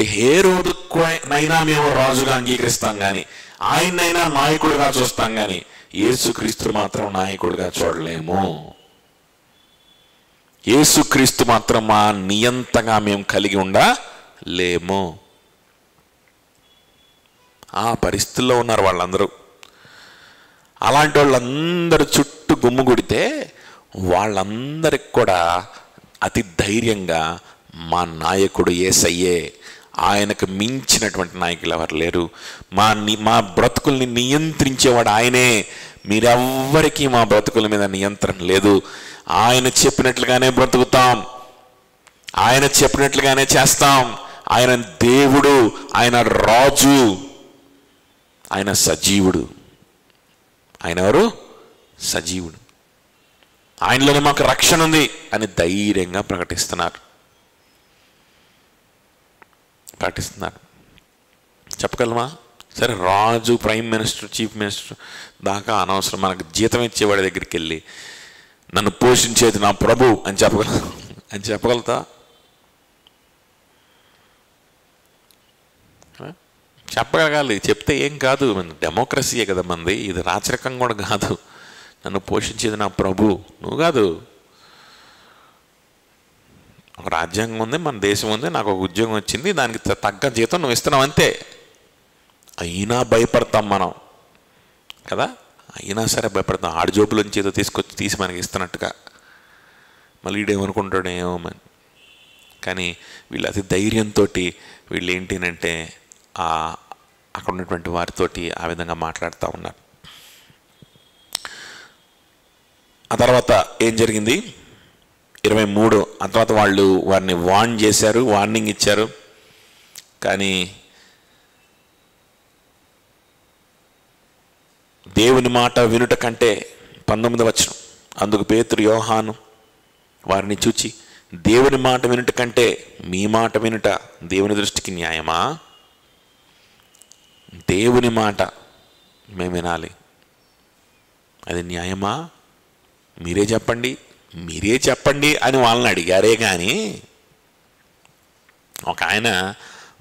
హేరోదునైనా మేము రాజుగా అంగీకరిస్తాం కానీ ఆయనైనా నాయకుడిగా చూస్తాం కానీ యేసుక్రీస్తు మాత్రం నాయకుడిగా చూడలేము. యేసుక్రీస్తు మాత్రం మా నియంతగా మేము కలిగి ఉండలేము. ఆ పరిస్థితుల్లో ఉన్నారు వాళ్ళందరూ. అలాంటి వాళ్ళందరూ చుట్టూ గుమ్ముగుడితే వాళ్ళందరికి కూడా అతి ధైర్యంగా మా నాయకుడు యేసయ్యే, ఆయనకు మించినటువంటి నాయకులు ఎవరు లేరు, మా బ్రతుకుల్ని నియంత్రించేవాడు ఆయనే, మీరెవ్వరికీ మా బ్రతుకుల మీద నియంత్రణ లేదు, ఆయన చెప్పినట్లుగానే బ్రతుకుతాం, ఆయన చెప్పినట్లుగానే చేస్తాం, ఆయన దేవుడు, ఆయన రాజు, ఆయన సజీవుడు. ఆయన ఎవరు? సజీవుడు. ఆయనలోనే మాకు రక్షణ ఉంది అని ధైర్యంగా ప్రకటిస్తున్నారు. చెప్పగలమా? సరే, రాజు, ప్రైమ్ మినిస్టర్, చీఫ్ మినిస్టర్ దాకా అనవసరం. మనకు జీతం ఇచ్చేవాడి దగ్గరికి వెళ్ళి నన్ను పోషించేది నా ప్రభు అని చెప్పగలుగుతా? చెప్పగలగాలి. చెప్తే ఏం కాదు, డెమోక్రసీయే కదా మంది, ఇది రాచరికం కూడా కాదు. నన్ను పోషించేది నా ప్రభు, నువ్వు కాదు. ఒక రాజ్యాంగం ఉంది, మన దేశం ఉంది, నాకు ఒక ఉద్యోగం వచ్చింది, దానికి తగ్గ జీతం నువ్వు ఇస్తున్నావు అంతే. అయినా భయపడతాం మనం కదా, అయినా సరే భయపడతాం. ఆడి జోబులోంచి ఏదో తీసి మనకి ఇస్తున్నట్టుగా. మళ్ళీ వీడేమనుకుంటాడు ఏమోమని. కానీ వీళ్ళు అతి ధైర్యంతో వీళ్ళు ఏంటంటే అక్కడ ఉన్నటువంటి వారితోటి ఆ విధంగా మాట్లాడుతూ ఉన్నారు. ఆ తర్వాత ఏం జరిగింది? 23. ఆ తర్వాత వాళ్ళు వారిని వార్నింగ్ ఇచ్చారు. కానీ దేవుని మాట వినుట కంటే 19వ వచనం, అందుకు పేతురు యోహాను వారిని చూచి, దేవుని మాట వినుట కంటే మీ మాట వినుట దేవుని దృష్టికి న్యాయమా? దేవుని మాట మేము వినాలి, అది న్యాయమా? మీరే చెప్పండి అని వాళ్ళని అడిగారే. కానీ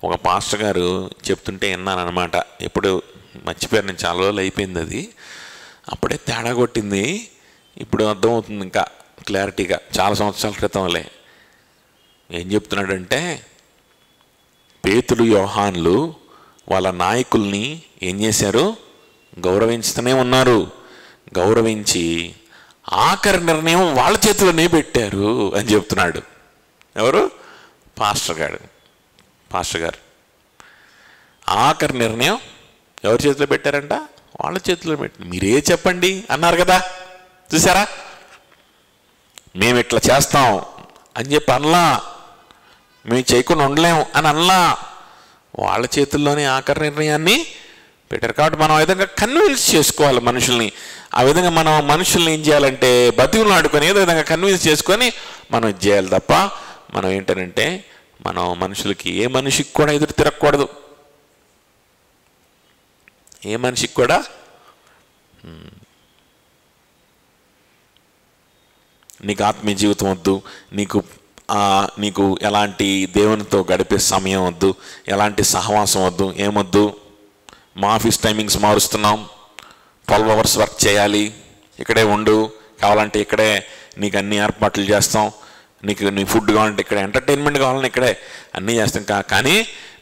ఒక పాస్టర్ గారు చెప్తుంటే విన్నాను అనమాట. ఎప్పుడు మర్చిపోయారు, నేను చాలా రోజులు అయిపోయింది అది. అప్పుడే తేడా కొట్టింది, ఇప్పుడు అర్థమవుతుంది ఇంకా క్లారిటీగా. చాలా సంవత్సరాల క్రితంలే. ఏం చెప్తున్నాడంటే, పేతురు యోహాన్లు వాళ్ళ నాయకుల్ని ఏం చేశారు? గౌరవించుతూనే ఉన్నారు. గౌరవించి ఆఖరి నిర్ణయం వాళ్ళ చేతిలోనే పెట్టారు అని చెప్తున్నాడు. ఎవరు? పాస్టర్ గారు. ఆఖరి నిర్ణయం ఎవరి చేతిలో పెట్టారంట? వాళ్ళ చేతిలో పెట్టారు. మీరే చెప్పండి అన్నారు కదా, చూసారా? మేము ఇట్లా చేస్తాం అని చెప్పి అనలా, మేము చేయకుండా ఉండలేము అని అనలా, వాళ్ళ చేతుల్లోనే ఆఖరి నిర్ణయాన్ని పెట్టారు. కాబట్టి మనం ఆ విధంగా కన్విన్స్ చేసుకోవాలి మనుషుల్ని. ఆ విధంగా మనం మనుషుల్ని ఏం చేయాలంటే బతికులు ఆడుకొని ఏదో విధంగా కన్విన్స్ చేసుకొని మనం ఇది చేయాలి తప్ప మనం ఏంటంటే మనం మనుషులకి ఏ మనిషికి కూడా ఎదురు తిరగకూడదు. ఏ మనిషికి కూడా నీకు ఆత్మీయ జీవితం వద్దు, నీకు ఎలాంటి దేవునితో గడిపే సమయం వద్దు, ఎలాంటి సహవాసం వద్దు, ఏమొద్దు. మా ఆఫీస్ టైమింగ్స్ మారుస్తున్నాం, 12 hours వర్క్ చేయాలి, ఇక్కడే ఉండు, కావాలంటే ఇక్కడే నీకు అన్ని ఏర్పాట్లు చేస్తాం, నీ ఫుడ్ కావాలంటే ఇక్కడే, ఎంటర్టైన్మెంట్ కావాలంటే ఇక్కడే అన్నీ చేస్తాం. కానీ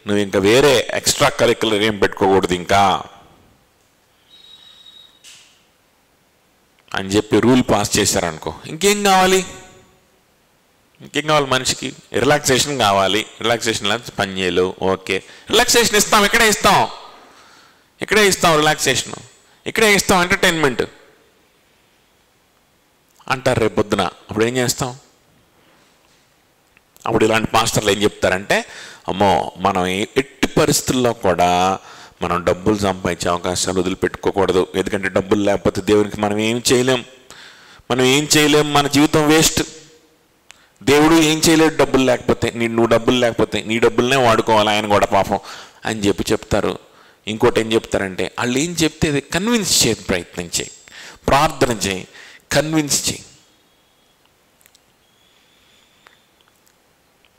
నువ్వు ఇంకా వేరే ఎక్స్ట్రా కరిక్యులర్ ఏం పెట్టుకోకూడదు ఇంకా అని చెప్పి రూల్ పాస్ చేశారనుకో. ఇంకేం కావాలి మనిషికి? రిలాక్సేషన్ కావాలి. రిలాక్సేషన్ లేదా పని చేయలేవు, ఓకే, రిలాక్సేషన్ ఇస్తాం, ఇక్కడే ఇస్తాం రిలాక్సేషన్, ఇక్కడే ఇస్తాం ఎంటర్టైన్మెంట్ అంటారు రేపు పొద్దున. అప్పుడు ఏం చేస్తాం? అప్పుడు ఇలాంటి మాస్టర్లు ఏం చెప్తారంటే, అమ్మో మనం ఎట్టి పరిస్థితుల్లో కూడా మనం డబ్బులు సంపాదించే అవకాశాలు వదిలిపెట్టుకోకూడదు. ఎందుకంటే డబ్బులు లేకపోతే దేవునికి మనం ఏం చేయలేం, మన జీవితం వేస్ట్. దేవుడు ఏం చేయలేడు డబ్బులు లేకపోతే. నువ్వు డబ్బులు లేకపోతే నీ డబ్బులనే వాడుకోవాలి ఆయన కూడా పాపం అని చెప్తారు. ఇంకోటి ఏం చెప్తారంటే, వాళ్ళు ఏం చెప్తే కన్విన్స్ చేసి ప్రయత్నం చేయి, ప్రార్థన చేయి, కన్విన్స్ చేయి.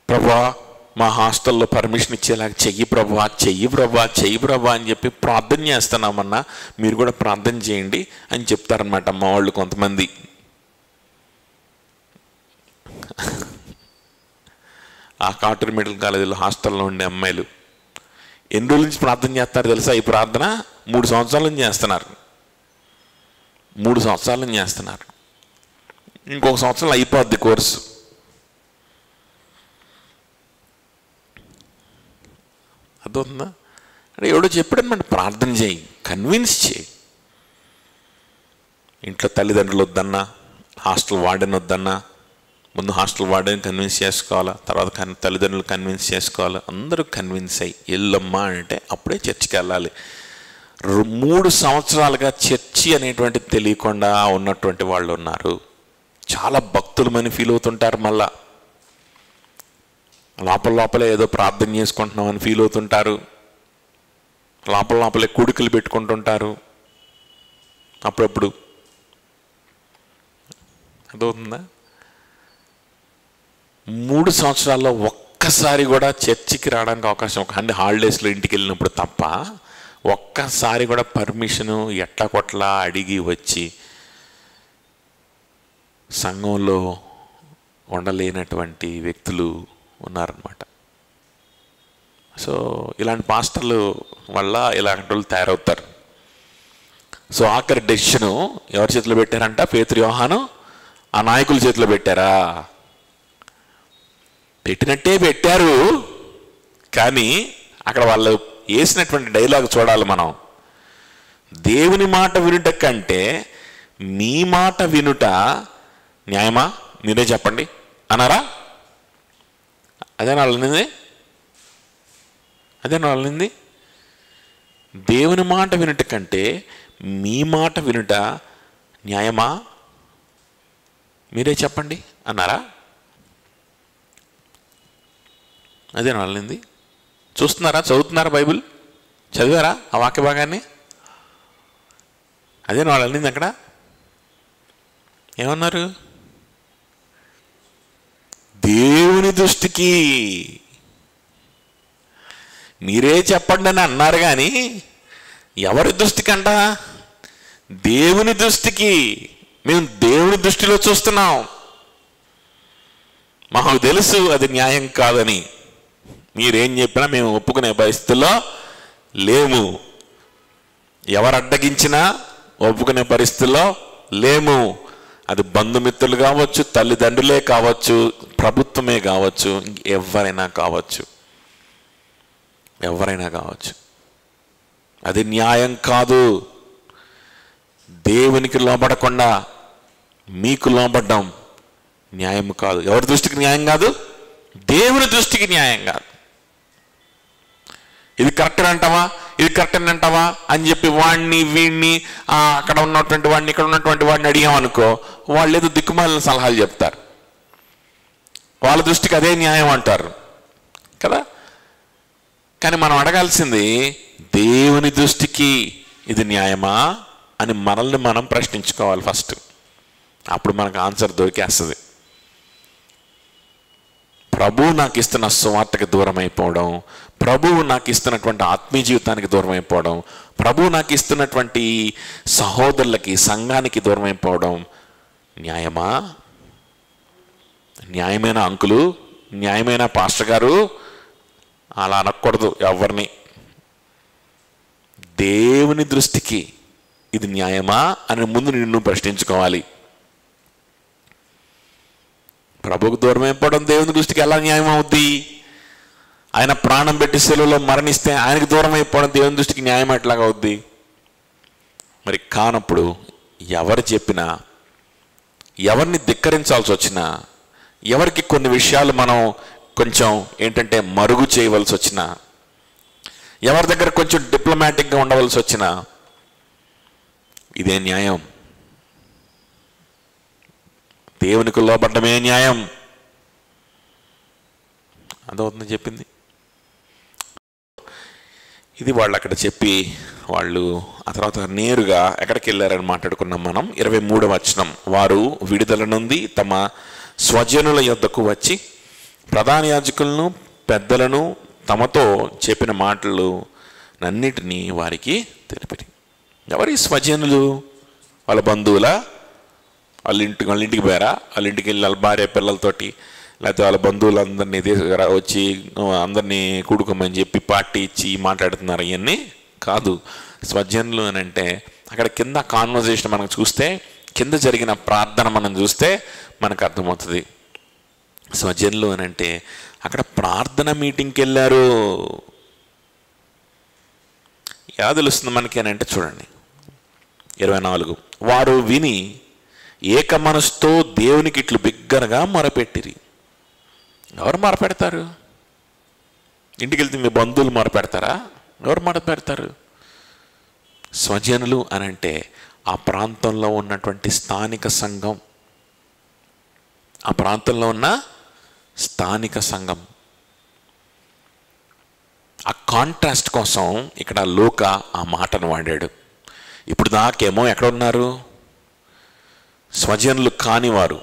ప్రభువా మా హాస్టల్లో పర్మిషన్ ఇచ్చేలాగా చెయ్యి ప్రభా, చెయ్యి ప్రభా, చెయ్యి ప్రభా అని చెప్పి ప్రార్థన చేస్తున్నామన్నా మీరు కూడా ప్రార్థన చేయండి అని చెప్తారనమాట మా వాళ్ళు కొంతమంది. ఆ కాటూరు మెడికల్ కాలేజీలో హాస్టల్లో ఉండే అమ్మాయిలు ఎన్ని రోజుల నుంచి ప్రార్థన చేస్తారు తెలుసా? ఈ ప్రార్థన 3 సంవత్సరాల నుంచి చేస్తున్నారు. 3 సంవత్సరాల నుంచి చేస్తున్నారు. ఇంకొక సంవత్సరం అయిపోద్ది కోర్సు. అర్థవుతుందా? అంటే ఎవడో చెప్పాడనమాట, ప్రార్థన చేయి, కన్విన్స్ చేయి. ఇంట్లో తల్లిదండ్రులు వద్దన్నా, హాస్టల్ వార్డెన్ వద్దన్నా, ముందు హాస్టల్ వార్డెన్ కన్విన్స్ చేసుకోవాలా, తర్వాత తల్లిదండ్రులు కన్విన్స్ చేసుకోవాలి. అందరూ కన్విన్స్ అయ్యి ఎల్లమ్మా అంటే అప్పుడే చర్చికి వెళ్ళాలి. 3 సంవత్సరాలుగా చర్చి అనేటువంటిది తెలియకుండా ఉన్నటువంటి వాళ్ళు ఉన్నారు. చాలా భక్తులమని ఫీల్ అవుతుంటారు. మళ్ళా లోపలే ఏదో ప్రార్థన చేసుకుంటున్నామని ఫీల్ అవుతుంటారు. లోపలే కూడికలు పెట్టుకుంటుంటారు అప్పుడప్పుడు. అర్థమవుతుందా? 3 సంవత్సరాల్లో ఒక్కసారి కూడా చర్చికి రావడానికి అవకాశం, అంటే హాలిడేస్లో ఇంటికి వెళ్ళినప్పుడు తప్ప ఒక్కసారి కూడా పర్మిషను ఎట్లా కొట్లా అడిగి వచ్చి సంఘంలో ఉండలేనటువంటి వ్యక్తులు ఉన్నారన్నమాట. సో ఇలాంటి పాస్టర్లు వల్ల ఇలాంటి వాళ్ళు తయారవుతారు. సో ఆఖరి డెసిషను ఎవరి చేతిలో పెట్టారంట? పేతురు, యోహాను ఆ నాయకుల చేతిలో పెట్టారా? పెట్టినట్టే పెట్టారు, కానీ అక్కడ వాళ్ళు వేసినటువంటి డైలాగ్ చూడాలి మనం. దేవుని మాట వినుట కంటే మీ మాట వినుట న్యాయమా, మీరే చెప్పండి అన్నారా? అదేనా వాళ్ళనింది? దేవుని మాట వినుట కంటే మీ మాట వినుట న్యాయమా, మీరే చెప్పండి అన్నారా? అదేనా వాళ్ళనింది? చూస్తున్నారా? చదువుతున్నారా? బైబిల్ చదివారా ఆ వాక్య భాగాన్ని? అదేనా వాళ్ళనింది? అక్కడ ఏమన్నారు? దేవుని దృష్టికి మీరే చెప్పండి అని అన్నారు, కానీ ఎవరి దృష్టికంట? దేవుని దృష్టికి. మేము దేవుని దృష్టిలో చూస్తున్నాం. మాకు తెలుసు అది న్యాయం కాదని. మీరేం చెప్పినా మేము ఒప్పుకునే పరిస్థితుల్లో లేము. ఎవరు అడ్డగించినా ఒప్పుకునే పరిస్థితుల్లో లేము. అది బంధుమిత్రులు కావచ్చు, తల్లిదండ్రులే కావచ్చు, ప్రభుత్వమే కావచ్చు, ఎవరైనా కావచ్చు. అది న్యాయం కాదు. దేవునికి లోబడకుండా మీకు లోబడ్డం న్యాయం కాదు. ఎవరి దృష్టికి న్యాయం కాదు? దేవుని దృష్టికి న్యాయం కాదు. ఇది కరెక్ట్ అంటావా, ఇది కరెక్ట్ అంటావా అని చెప్పి వాడిని వీడిని, అక్కడ ఉన్నటువంటి వాడిని ఇక్కడ ఉన్నటువంటి వాడిని అడిగామనుకో, వాళ్ళు ఏదో దిక్కుమాలిన సలహాలు చెప్తారు. వాళ్ళ దృష్టికి అదే న్యాయం అంటారు కదా. కానీ మనం అడగాల్సింది, దేవుని దృష్టికి ఇది న్యాయమా అని మనల్ని మనం ప్రశ్నించుకోవాలి ఫస్ట్. అప్పుడు మనకు ఆన్సర్ దొరికేస్తుంది. ప్రభువు నాకు ఇస్తున్న సువార్తకి దూరం అయిపోవడం, ప్రభువు నాకు ఇస్తున్నటువంటి ఆత్మీయ జీవితానికి దూరం అయిపోవడం, ప్రభువు నాకు ఇస్తున్నటువంటి సహోదరులకి, సంఘానికి దూరం అయిపోవడం న్యాయమా? న్యాయమైన అంకులు, న్యాయమైన పాస్టర్ గారు అలా అనకూడదు ఎవరిని. దేవుని దృష్టికి ఇది న్యాయమా అని ముందు నిన్ను ప్రశ్నించుకోవాలి. ప్రభువుకు దూరం అయిపోవడం దేవుని దృష్టికి ఎలా న్యాయం అవుద్ది? ఆయన ప్రాణం పెట్టి సెలవులో మరణిస్తే ఆయనకి దూరం అయిపోవడం దేవుని దృష్టికి న్యాయం ఎట్లాగా అవుద్ది? మరి కానప్పుడు ఎవరు చెప్పినా, ఎవరిని ధిక్కరించాల్సి వచ్చినా, ఎవరికి కొన్ని విషయాలు మనం కొంచెం ఏంటంటే మరుగు చేయవలసి వచ్చినా, ఎవరి దగ్గర కొంచెం డిప్లొమాటిక్గా ఉండవలసి వచ్చినా, ఇదే న్యాయం. దేవునికి లోబడ్డమే న్యాయం. అదవుతుంది చెప్పింది. ఇది వాళ్ళు అక్కడ చెప్పి వాళ్ళు ఆ తర్వాత నేరుగా ఎక్కడికి వెళ్ళారని మాట్లాడుకున్నాం మనం. 23వ వచనం, వారు విడుదల నుండి తమ స్వజనుల యొద్దకు వచ్చి ప్రధాన యాజకులను పెద్దలను తమతో చెప్పిన మాటలు అన్నిటినీ వారికి తెలిపిరి. ఎవరి స్వజనులు? వాళ్ళ బంధువుల? వాళ్ళ ఇంటికి పోయారా? వాళ్ళ ఇంటికి వెళ్ళి వాళ్ళ భార్య పిల్లలతోటి, లేకపోతే వాళ్ళ బంధువులందరినీ వచ్చి అందరినీ కూడుకోమని చెప్పి పార్టీ ఇచ్చి మాట్లాడుతున్నారు? ఇవన్నీ కాదు. స్వజనులు అని అంటే అక్కడ కింద కాన్వర్జేషన్ మనం చూస్తే, కింద జరిగిన ప్రార్థన మనం చూస్తే మనకు అర్థమవుతుంది. స్వజనులు అని అంటే అక్కడ ప్రార్థన మీటింగ్కి వెళ్ళారు. ఎలా తెలుస్తుంది మనకి అని అంటే చూడండి 24. వారు విని ఏక మనసుతో దేవునికి ఇట్లు బిగ్గరగా మొరపెట్టిరి. ఎవరు మొరపెడతారు? ఇంటికి వెళ్తే మీ బంధువులు మొరపెడతారా? ఎవరు మొరపెడతారు? స్వజనులు అని అంటే ఆ ప్రాంతంలో ఉన్నటువంటి స్థానిక సంఘం, ఆ ప్రాంతంలో ఉన్న స్థానిక సంఘం. ఆ కాంట్రాస్ట్ కోసం ఇక్కడ లూకా ఆ మాటను వాడాడు. ఇప్పుడు దాకేమో ఎక్కడ ఉన్నారు? స్వజనులు కానివారు,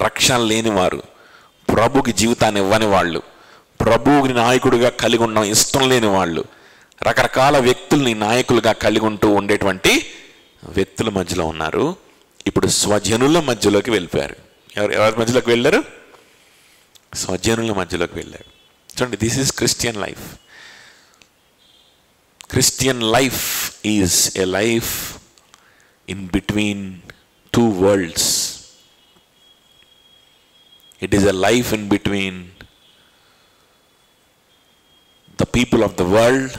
రక్షణ లేనివారు, ప్రభుకి జీవితాన్ని ఇవ్వని వాళ్ళు, ప్రభువుని నాయకుడిగా కలిగి ఉన్న ఇష్టం లేని వాళ్ళు, రకరకాల వ్యక్తుల్ని నాయకులుగా కలిగి ఉంటూ ఉండేటువంటి వ్యక్తుల మధ్యలో ఉన్నారు. ఇప్పుడు స్వజనుల మధ్యలోకి వెళ్ళిపోయారు. ఎవరి మధ్యలోకి వెళ్ళారు? స్వజనుల మధ్యలోకి వెళ్ళారు. చూడండి, this is Christian life. Christian life is a life in between two worlds. It is a life in between the people of the world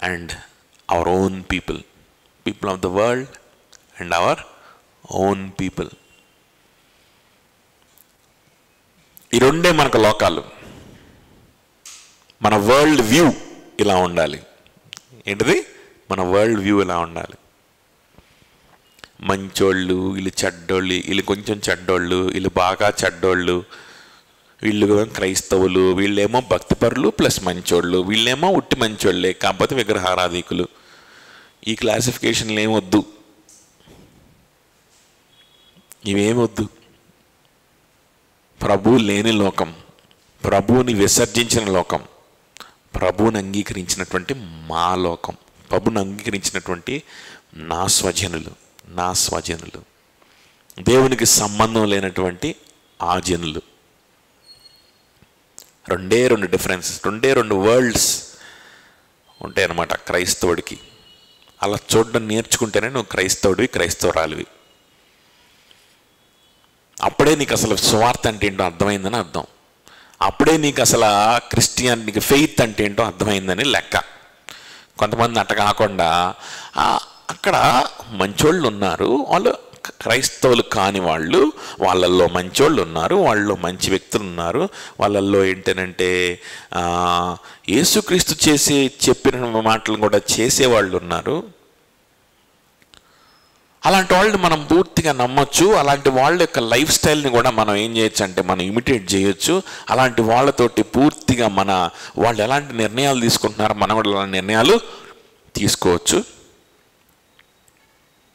and our own people. People of the world and our own people. ఈ రెండే మనకు లోకాలు. మన world view ఇలా ఉండాలి. ఏంటిది? మన world view ఇలా ఉండాలి. మంచోళ్ళు, వీళ్ళు చెడ్డోళ్ళు, వీళ్ళు కొంచెం చెడ్డోళ్ళు, వీళ్ళు బాగా చెడ్డోళ్ళు, వీళ్ళు క్రైస్తవులు, వీళ్ళేమో భక్తిపరులు ప్లస్ మంచోళ్ళు, వీళ్ళేమో ఉట్టి మంచోళ్ళే కాకపోతే విగ్రహారాధికులు. ఈ క్లాసిఫికేషన్లు ఏమొద్దు, ఇవేమొద్దు. ప్రభువు లేని లోకం, ప్రభువుని విసర్జించిన లోకం, ప్రభువుని అంగీకరించినటువంటి మా లోకం, ప్రభువుని అంగీకరించినటువంటి నా స్వజనులు, నా స్వజనులు, దేవునికి సంబంధం లేనటువంటి ఆ జనులు. రెండే రెండు డిఫరెన్స్, రెండే రెండు వరల్డ్స్ ఉంటాయి అన్నమాట క్రైస్తవుడికి. అలా చూడడం నేర్చుకుంటేనే నువ్వు క్రైస్తవుడివి, క్రైస్తవురాలివి. అప్పుడే నీకు అసలు స్వార్థ అంటే ఏంటో అర్థమైందని అర్థం. అప్పుడే నీకు అసలు క్రిస్టియానిటీకి ఫెయిత్ అంటే ఏంటో అర్థమైందని లెక్క. కొంతమంది అట్ట కాకుండా అక్కడ మంచోళ్ళు ఉన్నారు, వాళ్ళు క్రైస్తవులు కాని వాళ్ళు, వాళ్ళల్లో మంచోళ్ళు ఉన్నారు, వాళ్ళలో మంచి వ్యక్తులు ఉన్నారు, వాళ్ళల్లో ఏంటంటే యేసుక్రీస్తు చెప్పిన మాటలు కూడా చేసేవాళ్ళు ఉన్నారు. అలాంటి వాళ్ళు మనం పూర్తిగా నమ్మొచ్చు. అలాంటి వాళ్ళ యొక్క లైఫ్ స్టైల్ని కూడా మనం ఏం చేయొచ్చు అంటే మనం ఇమిటేట్ చేయొచ్చు. అలాంటి వాళ్ళతోటి పూర్తిగా వాళ్ళు ఎలాంటి నిర్ణయాలు తీసుకుంటున్నారో మనం కూడా అలాంటి నిర్ణయాలు తీసుకోవచ్చు.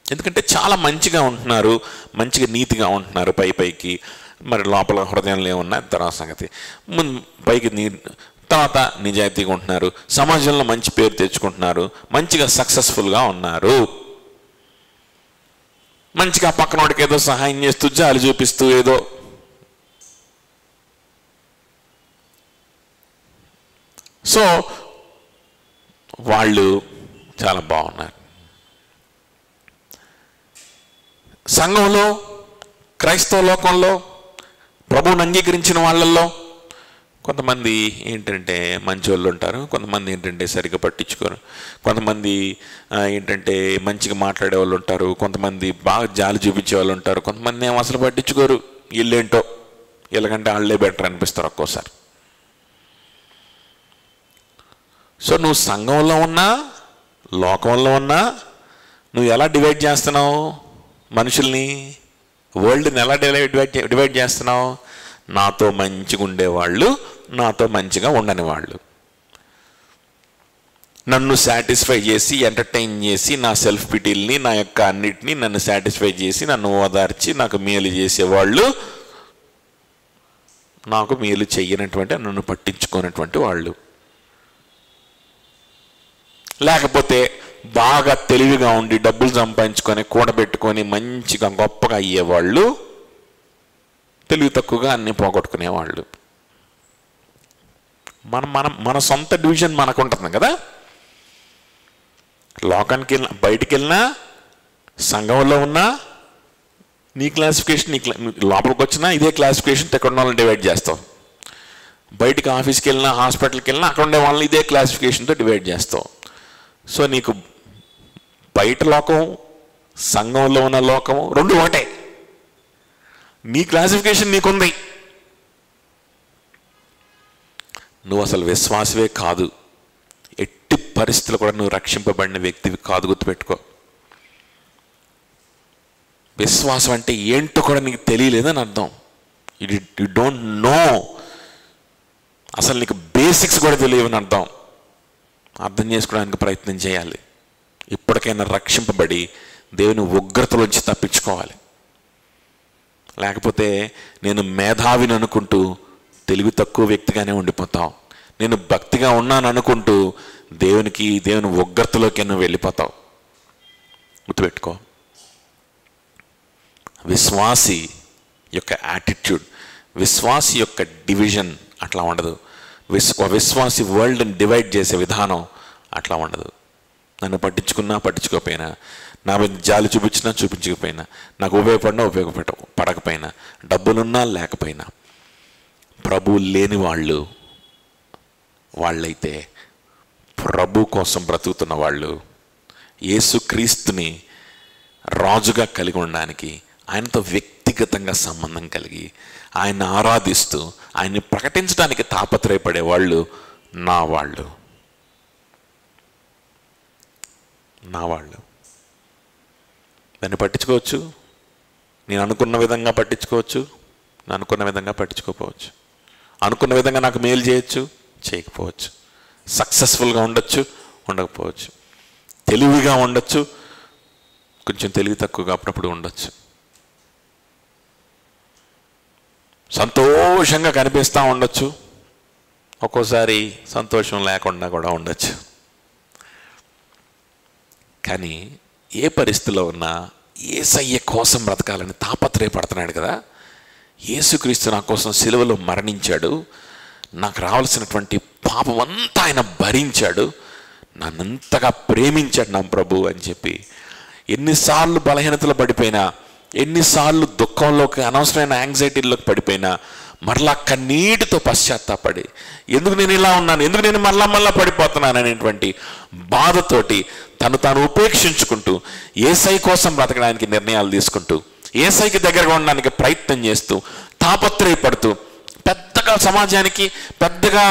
ఎందుకంటే చాలా మంచిగా ఉంటున్నారు, మంచిగా నీతిగా ఉంటున్నారు పైకి. మరి లోపల హృదయంలో ఏమున్నా తర్వాత సంగతి. పైకి తర్వాత నిజాయితీగా ఉంటున్నారు, సమాజంలో మంచి పేరు తెచ్చుకుంటున్నారు, మంచిగా సక్సెస్ఫుల్గా ఉన్నారు, మంచిగా పక్కనోడికి ఏదో సహాయం చేస్తూ జాలి చూపిస్తూ ఏదో సో వాళ్ళు చాలా బాగున్నారు. సంఘంలో, క్రైస్తవ లోకంలో ప్రభువుని అంగీకరించిన వాళ్ళల్లో కొంతమంది ఏంటంటే మంచి వాళ్ళు ఉంటారు, కొంతమంది ఏంటంటే సరిగ్గా పట్టించుకోరు, కొంతమంది ఏంటంటే మంచిగా మాట్లాడే వాళ్ళు ఉంటారు, కొంతమంది బాగా జాలి చూపించే వాళ్ళు ఉంటారు, కొంతమంది ఏమో అసలు పట్టించుకోరు. వీళ్ళేంటో వీళ్ళకంటే వాళ్ళే బెటర్ అనిపిస్తారు ఒక్కోసారి. సో నువ్వు సంఘంలో ఉన్నా, లోకంలో ఉన్నా నువ్వు ఎలా డివైడ్ చేస్తున్నావు మనుషుల్ని, వరల్డ్ని ఎలా డివైడ్ చేస్తున్నావు? నాతో మంచిగా ఉండేవాళ్ళు, నాతో మంచిగా ఉండని వాళ్ళు, నన్ను సాటిస్ఫై చేసి ఎంటర్టైన్ చేసి నా సెల్ఫ్ పిటీల్ని, నా యొక్క అన్నిటినీ నన్ను సాటిస్ఫై చేసి నన్ను ఓదార్చి నాకు మేలు చేసేవాళ్ళు నాకు మేలు చెయ్యనటువంటి, నన్ను పట్టించుకోనటువంటి వాళ్ళు. లేకపోతే బాగా తెలివిగా ఉండి డబ్బులు సంపాదించుకొని కూడబెట్టుకొని మంచిగా గొప్పగా అయ్యేవాళ్ళు, తెలివి తక్కువగా అన్నీ పోగొట్టుకునేవాళ్ళు. మన సొంత డివిజన్ మనకు ఉంటుంది కదా. లోకానికి వెళ్ళినా, బయటికి వెళ్ళినా, సంఘంలో ఉన్నా నీ క్లాసిఫికేషన్, లోపలికి వచ్చినా ఇదే క్లాసిఫికేషన్ ఎక్కడ వాళ్ళని డివైడ్ చేస్తావు. బయటికి ఆఫీస్కి వెళ్ళినా, హాస్పిటల్కి వెళ్ళినా అక్కడ ఉండే వాళ్ళని ఇదే క్లాసిఫికేషన్తో డివైడ్ చేస్తావు. సో నీకు బయట లోకం, సంఘంలో ఉన్న లోకం రెండు ఒకటే. నీ క్లాసిఫికేషన్ నీకుంది. నువ్వు అసలు విశ్వాసవే కాదు. ఎట్టి పరిస్థితులు కూడా నువ్వు రక్షింపబడిన వ్యక్తివి కాదు, గుర్తుపెట్టుకో. విశ్వాసం అంటే ఏంటో కూడా నీకు తెలియలేదని అర్థం. You don't know. అసలు నీకు బేసిక్స్ కూడా తెలియవని అర్థం. అర్థం చేసుకోవడానికి ప్రయత్నం చేయాలి. ఇప్పటికైనా రక్షింపబడి దేవుని ఉగ్రతలోంచి తప్పించుకోవాలి. లేకపోతే నేను మేధావిని అనుకుంటూ తెలివి తక్కువ వ్యక్తిగానే ఉండిపోతావు. నేను భక్తిగా ఉన్నాను అనుకుంటూ దేవుని ఉగ్రతలోకి నువ్వు వెళ్ళిపోతావు. గుర్తుపెట్టుకో. విశ్వాసి యొక్క యాటిట్యూడ్, విశ్వాసి యొక్క డివిజన్ అట్లా ఉండదు. విశ్వాసి వరల్డ్ని డివైడ్ చేసే విధానం అట్లా ఉండదు. నన్ను పట్టించుకున్నా పట్టించుకోకపోయినా, నా మీద జాలి చూపించినా చూపించకపోయినా, నాకు ఉపయోగపడినా పడకపోయినా, డబ్బులున్నా లేకపోయినా, ప్రభు లేని వాళ్ళైతే ప్రభు కోసం బ్రతుకుతున్న వాళ్ళు యేసుక్రీస్తుని రాజుగా కలిగి ఉండడానికి, ఆయనతో వ్యక్తిగతంగా సంబంధం కలిగి ఆయన్ని ఆరాధిస్తూ ఆయన్ని ప్రకటించడానికి తాపత్రయపడే వాళ్ళు నా వాళ్ళు. దాన్ని పట్టించుకోవచ్చు. నేను అనుకున్న విధంగా పట్టించుకోవచ్చు, నేను అనుకున్న విధంగా పట్టించుకోకపోవచ్చు. అనుకున్న విధంగా నాకు మేలు చేయొచ్చు, చేయకపోవచ్చు. సక్సెస్ఫుల్గా ఉండొచ్చు, ఉండకపోవచ్చు. తెలివిగా ఉండొచ్చు, కొంచెం తెలివి తక్కువగా అప్పుడప్పుడు ఉండొచ్చు. సంతోషంగా కనిపిస్తూ ఉండొచ్చు, ఒక్కోసారి సంతోషం లేకుండా కూడా ఉండొచ్చు. కానీ ఏ పరిస్థితిలో ఉన్నా యేసయ్య కోసం బ్రతకాలని తాపత్రయపడుతున్నాడు కదా. యేసుక్రీస్తు నా కోసం సిలువలో మరణించాడు, నాకు రావాల్సినటువంటి పాపం అంతా ఆయన భరించాడు, నన్నంతగా ప్రేమించాడు నా ప్రభు అని చెప్పి ఎన్నిసార్లు బలహీనతలు పడిపోయినా, ఎన్నిసార్లు దుఃఖంలోకి, అనవసరమైన యాంగ్జైటీల్లోకి పడిపోయినా, మరలా కన్నీటితో పశ్చాత్తాపడి ఎందుకు నేను ఇలా ఉన్నాను, ఎందుకు నేను మరలా పడిపోతున్నాను అనేటువంటి బాధతోటి తాను ఉపేక్షించుకుంటూ యేసయ్య కోసం బ్రతకడానికి నిర్ణయాలు తీసుకుంటూ యేసయ్యకి దగ్గరగా ఉండడానికి ప్రయత్నం చేస్తూ తాపత్రయపడుతూ, పెద్దగా సమాజానికి పెద్దగా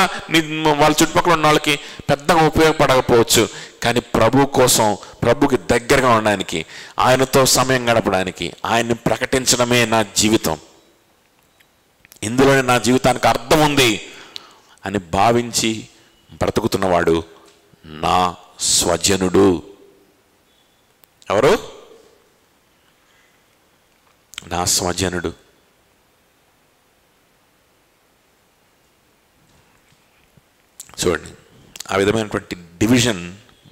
వాళ్ళ చుట్టుపక్కల ఉన్న వాళ్ళకి పెద్దగా ఉపయోగపడకపోవచ్చు, కానీ ప్రభు కోసం, ప్రభుకి దగ్గరగా ఉండడానికి, ఆయనతో సమయం గడపడానికి, ఆయన్ని ప్రకటించడమే నా జీవితం, ఇందులోనే నా జీవితానికి అర్థం ఉంది అని భావించి బ్రతుకుతున్నవాడు నా స్వజనుడు. ఎవరు? నా స్వజనుడు. చూడండి, ఆ విధమైనటువంటి డివిజన్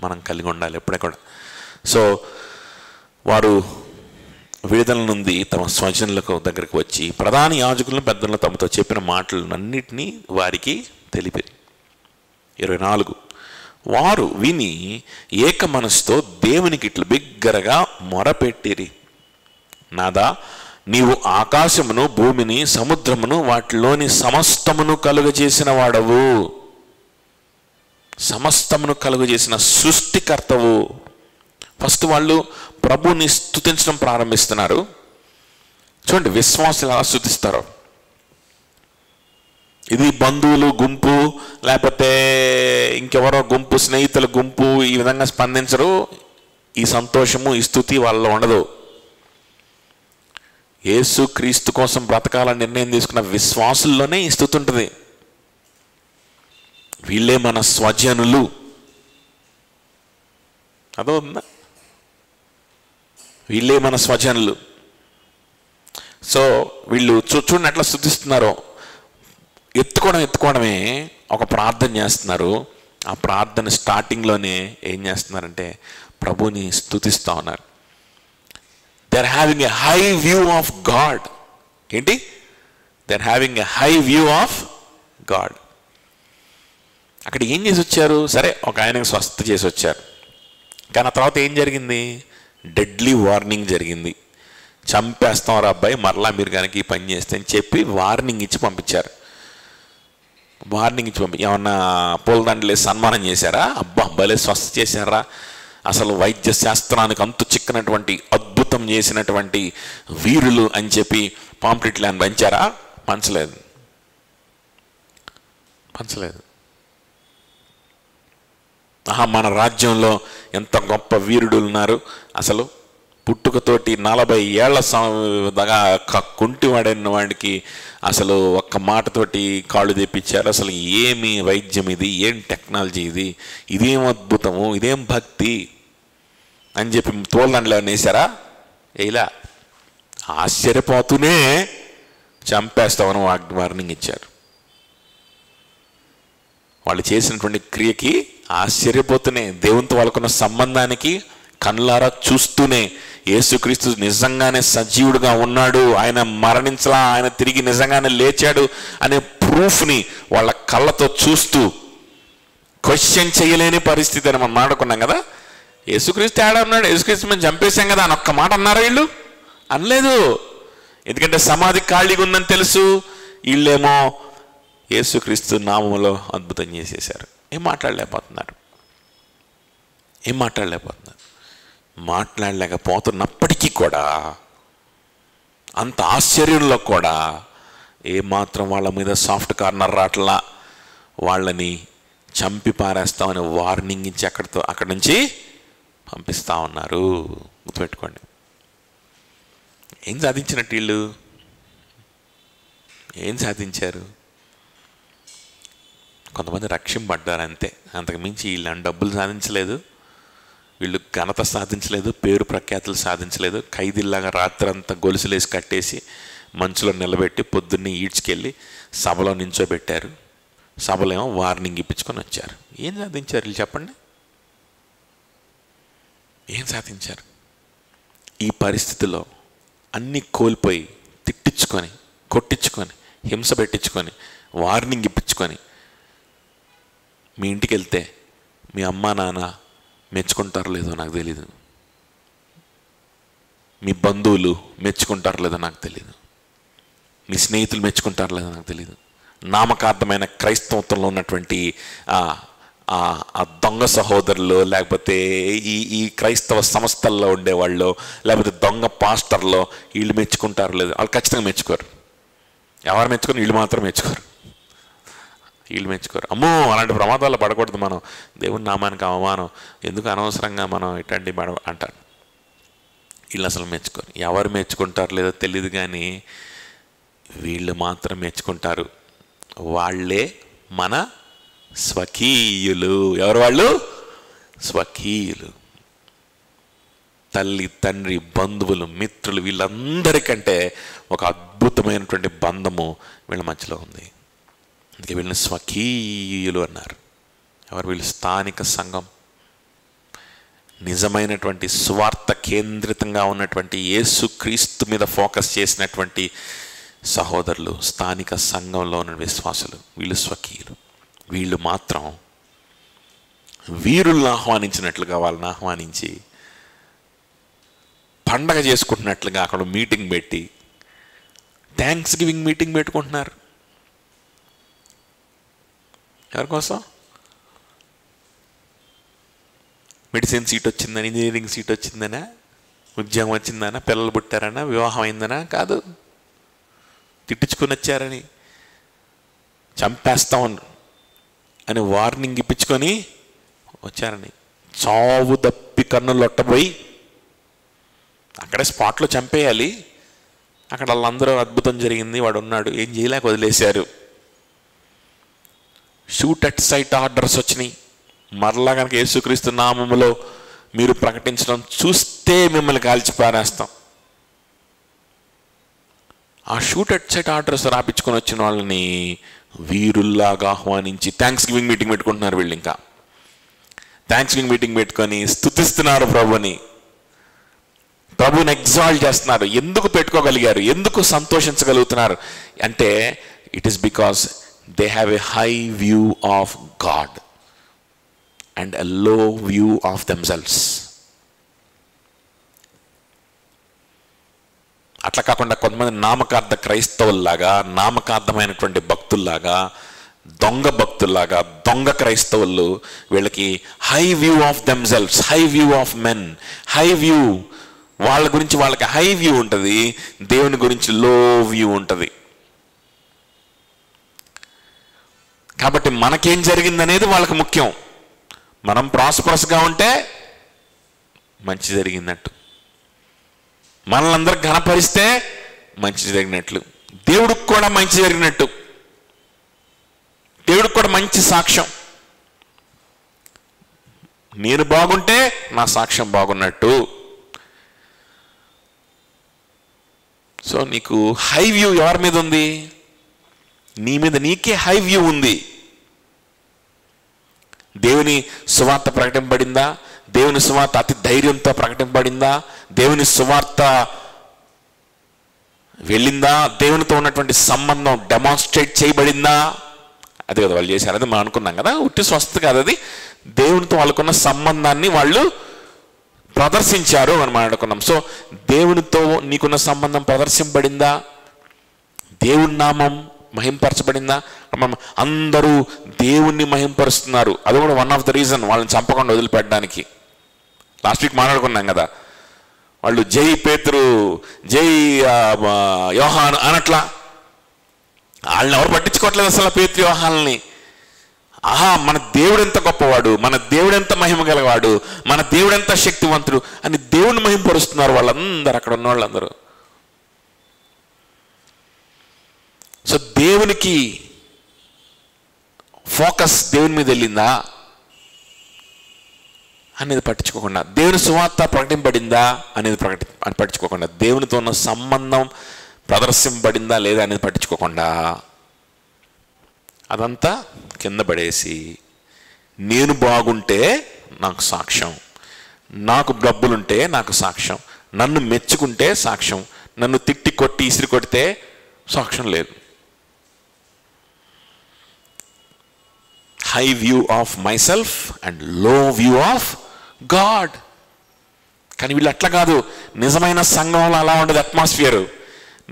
మనం కలిగి ఉండాలి ఎప్పుడే కూడా. సో వారు విడుదల నుండి తమ స్వజనులకు దగ్గరకు వచ్చి ప్రధాన యాజకులను పెద్దలను తమతో చెప్పిన మాటలన్నింటినీ వారికి తెలిపారు. 24 వారు విని ఏక మనసుతో దేవునికి ఇట్లు బిగ్గరగా మొరపెట్టిరి, నాదా నీవు ఆకాశమును, భూమిని, సముద్రమును, వాటిలోని సమస్తమును కలుగజేసిన వాడవు, సమస్తమును కలుగజేసిన సృష్టికర్తవు. ఫస్ట్ వాళ్ళు ప్రభుని స్తుతించడం ప్రారంభిస్తున్నారు. చూడండి, విశ్వాసులు ఎలా స్తుతిస్తారో. ఇది బంధువులు గుంపు, లేకపోతే ఇంకెవరో గుంపు, స్నేహితుల గుంపు ఈ విధంగా స్పందించరు. ఈ సంతోషము, ఈ స్తుతి వాళ్ళలో ఉండదు. యేసు క్రీస్తు కోసం బ్రతకాలని నిర్ణయం తీసుకున్న విశ్వాసుల్లోనే ఈ స్తుతి ఉంటుంది. వీళ్ళే మన స్వజనులు. అదవుతుందా? వీళ్ళే మన స్వజనులు. సో వీళ్ళు చూడండి ఎట్లా స్తుతిస్తున్నారో. ఎత్తుకోవడమే ఒక ప్రార్థన చేస్తున్నారు. ఆ ప్రార్థన స్టార్టింగ్లోనే ఏం చేస్తున్నారంటే ప్రభుని స్తుతిస్తూ ఉన్నారు. They are having a high view of God. ఏంటి? They are having a high view of God. అక్కడ ఏం చేసి వచ్చారు? సరే, ఒక ఆయనకు స్వస్థత చేసి వచ్చారు. కానీ ఆ తర్వాత ఏం జరిగింది? డెడ్లీ వార్నింగ్ జరిగింది. చంపేస్తాం రా అబ్బాయి, మరలా మీరు కనుక ఈ పని చేస్తే అని చెప్పి వార్నింగ్ ఇచ్చి పంపించారు. ఏమన్నా పూలదండలే సన్మానం చేశారా? అబ్బా భలే స్వస్థ చేశారా, అసలు వైద్య శాస్త్రానికి అంతు చిక్కనటువంటి అద్భుతం చేసినటువంటి వీరులు అని చెప్పి పాంప్లెట్లు అని పంచారా? పంచలేదు. మన రాజ్యంలో ఎంత గొప్ప వీరుడు ఉన్నారు, అసలు పుట్టుకతోటి 40 ఏళ్ల దాకా కుంటివాడైన వాడికి అసలు ఒక్క మాటతోటి కాళ్ళు తెప్పించారు. అసలు ఏమి వైద్యం ఇది, ఏం టెక్నాలజీ ఇది, ఇదేం అద్భుతము, ఇదేం భక్తి అని చెప్పి తోలదండలు ఏమన్నా వేశారా? ఇలా ఆశ్చర్యపోతూనే చంపేస్తామని వార్నింగ్ ఇచ్చారు. వాళ్ళు చేసినటువంటి క్రియకి ఆశ్చర్యపోతూనే, దేవునితో వాళ్ళకున్న సంబంధానికి కళ్ళారా చూస్తూనే, యేసుక్రీస్తు నిజంగానే సజీవుడుగా ఉన్నాడు, ఆయన మరణించలా, ఆయన తిరిగి నిజంగానే లేచాడు అనే ప్రూఫ్ని వాళ్ళ కళ్ళతో చూస్తూ క్వశ్చన్ చేయలేని పరిస్థితి అని మనం మాట్లాడుకున్నాం కదా. యేసుక్రీస్తు ఆడ ఉన్నాడు, యేసుక్రీస్తు మేము చంపేశాం కదా అని ఒక్క మాట అన్నారా? వీళ్ళు అనలేదు. ఎందుకంటే సమాధి ఖాళీగా ఉందని తెలుసు. వీళ్ళేమో యేసుక్రీస్తు నామములో అద్భుతం చేసేశారు. ఏం మాట్లాడలేకపోతున్నారు. మాట్లాడలేకపోతున్నప్పటికీ కూడా, అంత ఆశ్చర్యంలో కూడా ఏమాత్రం వాళ్ళ మీద సాఫ్ట్ కార్నర్ రాట్లా, వాళ్ళని చంపి పారేస్తామని వార్నింగ్ ఇచ్చి అక్కడి నుంచి పంపిస్తూ ఉన్నారు. గుర్తుపెట్టుకోండి. ఏం సాధించినట్టు వీళ్ళు? ఏం సాధించారు? కొంతమంది రక్షింపడ్డారు అంతే. అంతకు మించి వీళ్ళు డబ్బులు సాధించలేదు, వీళ్ళు ఘనత సాధించలేదు, పేరు ప్రఖ్యాతులు సాధించలేదు. ఖైదీల్లాగా రాత్రంతా గొలుసులేసి కట్టేసి మంచులో నిలబెట్టి పొద్దున్నే ఈడ్చుకెళ్ళి సభలో నించోబెట్టారు. సభలో ఏమో వార్నింగ్ ఇప్పించుకొని వచ్చారు. ఏం సాధించారు వీళ్ళు చెప్పండి? ఏం సాధించారు? ఈ పరిస్థితిలో అన్నీ కోల్పోయి, తిట్టించుకొని, కొట్టించుకొని, హింస పెట్టించుకొని, వార్నింగ్ ఇప్పించుకొని మీ ఇంటికి వెళ్తే మీ అమ్మా నాన్న మెచ్చుకుంటారో లేదో నాకు తెలీదు, మీ బంధువులు మెచ్చుకుంటారో లేదో నాకు తెలీదు, మీ స్నేహితులు మెచ్చుకుంటారో లేదో నాకు తెలీదు. నామకార్థమైన క్రైస్తవత్వంలో ఉన్నటువంటి ఆ దొంగ సహోదరులు, లేకపోతే ఈ క్రైస్తవ సంస్థల్లో ఉండేవాళ్ళు, లేకపోతే దొంగ పాస్టర్లో వీళ్ళు మెచ్చుకుంటారో లేదు? వాళ్ళు ఖచ్చితంగా మెచ్చుకోరు. ఎవరు మెచ్చుకొని? వీళ్ళు మాత్రం మెచ్చుకోరు. అమ్మో అలాంటి ప్రమాదాలు పడకూడదు, మనం దేవుని నామానికి అవమానం, ఎందుకు అనవసరంగా మనం ఇట్లాంటి అంటారు. వీళ్ళు అసలు మెచ్చుకోరు. ఎవరు మెచ్చుకుంటారు లేదో తెలియదు, కానీ వీళ్ళు మాత్రం మెచ్చుకుంటారు. వాళ్ళే మన స్వకీయులు. ఎవరు వాళ్ళు? స్వకీయులు. తల్లి, తండ్రి, బంధువులు, మిత్రులు, వీళ్ళందరికంటే ఒక అద్భుతమైనటువంటి బంధము వీళ్ళ మధ్యలో ఉంది. అందుకే వీళ్ళని స్వకీయులు అన్నారు. ఎవరు వీళ్ళు? స్థానిక సంఘం. నిజమైనటువంటి స్వార్థ కేంద్రితంగా ఉన్నటువంటి యేసుక్రీస్తు మీద ఫోకస్ చేసినటువంటి సహోదరులు, స్థానిక సంఘంలో ఉన్న విశ్వాసులు, వీళ్ళు స్వకీయులు. వీళ్ళు మాత్రం వీరులను ఆహ్వానించినట్లుగా వాళ్ళని ఆహ్వానించి పండగ చేసుకుంటున్నట్లుగా అక్కడ మీటింగ్ పెట్టి థ్యాంక్స్ గివింగ్ మీటింగ్ పెట్టుకుంటున్నారు. ఎవరి కోసం? మెడిసిన్ సీట్ వచ్చిందని, ఇంజనీరింగ్ సీట్ వచ్చిందనా, ఉద్యోగం వచ్చిందనా, పిల్లలు పుట్టారనా, వివాహం అయిందనా? కాదు. తిట్టించుకొని వచ్చారని, చంపేస్తాం అని వార్నింగ్ ఇప్పించుకొని వచ్చారని, చావు దప్పి కన్నులు లొట్టబోయి అక్కడే స్పాట్లో చంపేయాలి. అక్కడ వాళ్ళందరూ అద్భుతం జరిగింది, వాడు ఉన్నాడు, ఏం చేయలేక వదిలేశారు. షూట్ అట్ సైట్ ఆర్డర్స్ వచ్చినాయి. మరలా కనుక యేసుక్రీస్తు నామములో మీరు ప్రకటించడం చూస్తే మిమ్మల్ని కాల్చి పారేస్తాం. ఆ షూట్ అట్ సైట్ ఆర్డర్స్ రాపించుకొని వచ్చిన వాళ్ళని వీరుల్లాగా ఆహ్వానించి థ్యాంక్స్ గివింగ్ మీటింగ్ పెట్టుకుంటున్నారు వీళ్ళు. ఇంకా థ్యాంక్స్ గివింగ్ మీటింగ్ పెట్టుకొని స్తుతిస్తున్నారు ప్రభుని, ప్రభుని ఎగ్జాల్ట్ చేస్తున్నారు. ఎందుకు పెట్టుకోగలిగారు, ఎందుకు సంతోషించగలుగుతున్నారు అంటే it is because they have a high view of God and a లో వ్యూ ఆఫ్ దెమ్సెల్వ్స్. అట్లా కాకుండా కొంతమంది నామకార్థ క్రైస్తవుల్లాగా, నామకార్థమైనటువంటి భక్తుల్లాగా, దొంగ భక్తుల్లాగా, దొంగ క్రైస్తవులు, వీళ్ళకి high view of themselves, high view of men, high view, వాళ్ళ గురించి వాళ్ళకి హై వ్యూ ఉంటుంది, దేవుని గురించి లో వ్యూ ఉంటుంది. కాబట్టి మనకేం జరిగిందనేది వాళ్ళకి ముఖ్యం. మనం ప్రాస్పరస్గా ఉంటే మంచి జరిగినట్టు, మనల్ని ఘనపరిస్తే మంచి జరిగినట్లు, దేవుడికి కూడా మంచి జరిగినట్టు, దేవుడికి కూడా మంచి సాక్ష్యం. నేను బాగుంటే నా సాక్ష్యం బాగున్నట్టు. సో నీకు హై వ్యూ ఎవరి మీద ఉంది? నీ మీద నీకే హై వ్యూ ఉంది. దేవుని సువార్త ప్రకటింపబడిందా? దేవుని సువార్త అతి ధైర్యంతో ప్రకటింపబడిందా? దేవుని సువార్త వెళ్ళిందా? దేవునితో ఉన్నటువంటి సంబంధం డెమాన్స్ట్రేట్ చేయబడిందా? అదే కదా వాళ్ళు చేశారు. అది మనం అనుకున్నాం కదా, ఉట్టి స్వస్థత కాదు, అది దేవునితో వాళ్ళకున్న సంబంధాన్ని వాళ్ళు ప్రదర్శించారు అని మనం అనుకున్నాం. సో దేవునితో నీకున్న సంబంధం ప్రదర్శింపబడిందా? దేవుని నామం మహింపరచబడిందా? అందరూ దేవుణ్ణి మహింపరుస్తున్నారు. అది కూడా వన్ ఆఫ్ ద రీజన్ వాళ్ళని చంపకుండా వదిలిపెట్టడానికి. లాస్ట్ వీక్ మాట్లాడుకున్నాం కదా, వాళ్ళు జై పేతురు, జై యోహాను అనట్లా. వాళ్ళని ఎవరు పట్టించుకోవట్లేదు అసలు, పేతురు యోహాన్ని. మన దేవుడు ఎంత గొప్పవాడు, మన దేవుడు ఎంత మహిమ గలవాడు, మన దేవుడు ఎంత శక్తివంతుడు అని దేవుని మహింపరుస్తున్నారు వాళ్ళందరూ, అక్కడ ఉన్న వాళ్ళందరూ. సో దేవునికి ఫోకస్ దేవుని మీద వెళ్ళిందా అనేది పట్టించుకోకుండా, దేవుని సువార్త ప్రకటింపబడిందా అనేది పట్టించుకోకుండా, దేవునితో ఉన్న సంబంధం ప్రదర్శింపబడిందా లేదా అనేది పట్టించుకోకుండా అదంతా కింద పడేసి, నేను బాగుంటే నాకు సాక్ష్యం, నాకు డబ్బులుంటే నాకు సాక్ష్యం, నన్ను మెచ్చుకుంటే సాక్ష్యం, నన్ను తిట్టి కొట్టి ఇసిరి కొడితే సాక్ష్యం లేదు. High view of my self and లో వ్యూ ఆఫ్ గాడ్. కానీ వీళ్ళు అట్లా కాదు. నిజమైన సంఘంలో అలా ఉండదు అట్మాస్ఫియర్.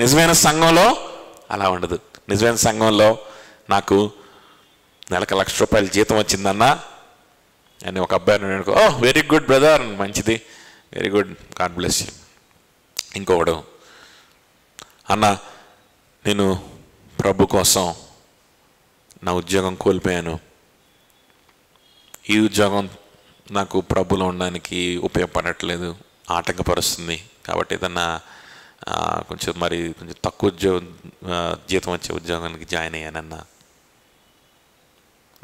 నిజమైన సంఘంలో అలా ఉండదు. నిజమైన సంఘంలో నాకు నెలకు ₹1,00,000 జీతం వచ్చిందన్నా అని ఒక అబ్బాయి అనుకో, ఓ వెరీ గుడ్ బ్రదర్, మంచిది, very good, God bless you. ఇంకొకడు, అన్న నేను ప్రభు కోసం నా ఉద్యోగం కోల్పోయాను, ఈ ఉద్యోగం నాకు ప్రభులో ఉండడానికి ఉపయోగపడట్లేదు, ఆటంకపరుస్తుంది, కాబట్టి ఏదన్నా కొంచెం తక్కువ జీతం వచ్చే ఉద్యోగానికి జాయిన్ అయ్యానన్నా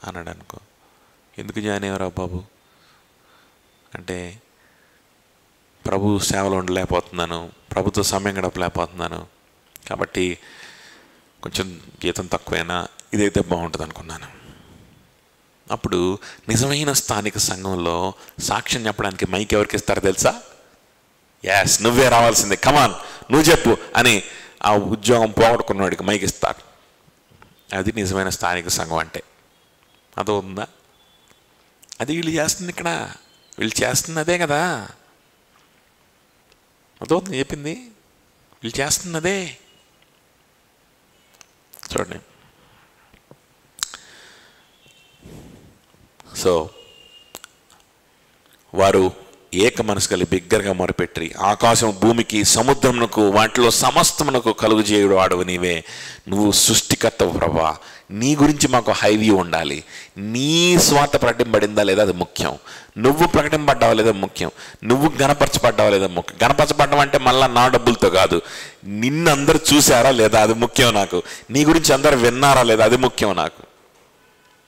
అన్నాడు అనుకో. ఎందుకు జాయిన్ అయ్యారా బాబు అంటే, ప్రభు సేవలో ఉండలేకపోతున్నాను, ప్రభుత్వ సమయం గడపలేకపోతున్నాను, కాబట్టి కొంచెం జీతం తక్కువైనా ఇదైతే బాగుంటుంది అనుకున్నాను. అప్పుడు నిజమైన స్థానిక సంఘంలో సాక్ష్యం చెప్పడానికి మైక్ ఎవరికి ఇస్తారో తెలుసా? యాస్, నువ్వే రావాల్సిందే, కమాన్ నువ్వు చెప్పు అని ఆ ఉద్యోగం పోగొట్టుకున్నవాడికి మైక్ ఇస్తారు. అది నిజమైన స్థానిక సంఘం అంటే. అదో ఉందా? అది వీళ్ళు చేస్తుంది. ఇక్కడ వీళ్ళు చేస్తుంది అదే కదా. అదో చెప్పింది, వీళ్ళు చేస్తుంది అదే. చూడండి, సో వారు ఏక మనసు కలిగి బిగ్గరగా మొరపెట్టి, ఆకాశం భూమికి సముద్రమునకు వాటిలో సమస్తమునకు కలుగు చేయుడు వాడవు నీవే, నువ్వు సృష్టికర్తవు ప్రభా, నీ గురించి మాకు హైవ్యూ ఉండాలి, నీ స్వార్థ ప్రకటింపబడిందా లేదా అది ముఖ్యం, నువ్వు ప్రకటింపబడ్డావా లేదా ముఖ్యం, నువ్వు గణపరచబడ్డావా లేదా ముఖ్యం. గణపరచబడ్డం అంటే మళ్ళీ నా డబ్బులతో కాదు, నిన్ను అందరు చూసారా లేదా అది ముఖ్యం నాకు, నీ గురించి అందరు విన్నారా లేదా అది ముఖ్యం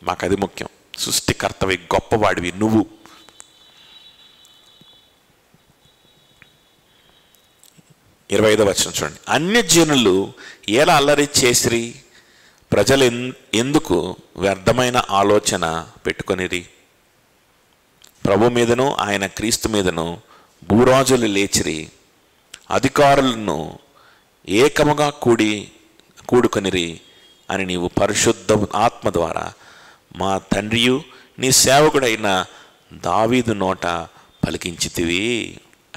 మాకు అది ముఖ్యం. సృష్టికర్తవి, గొప్పవాడివి నువ్వు. 25వ వచనం చూడండి. అన్యజనులు ఎలా అల్లరి చేసిరి, ప్రజలు ఎందుకు వ్యర్థమైన ఆలోచన పెట్టుకొనిరి? ప్రభు మీదను ఆయన క్రీస్తు మీదను భూరాజులు లేచిరి, అధికారులను ఏకముగా కూడుకొనిరి అని నీవు పరిశుద్ధ ఆత్మ ద్వారా మా తండ్రియు నీ సేవకుడైన దావీదు నోట పలికించితివి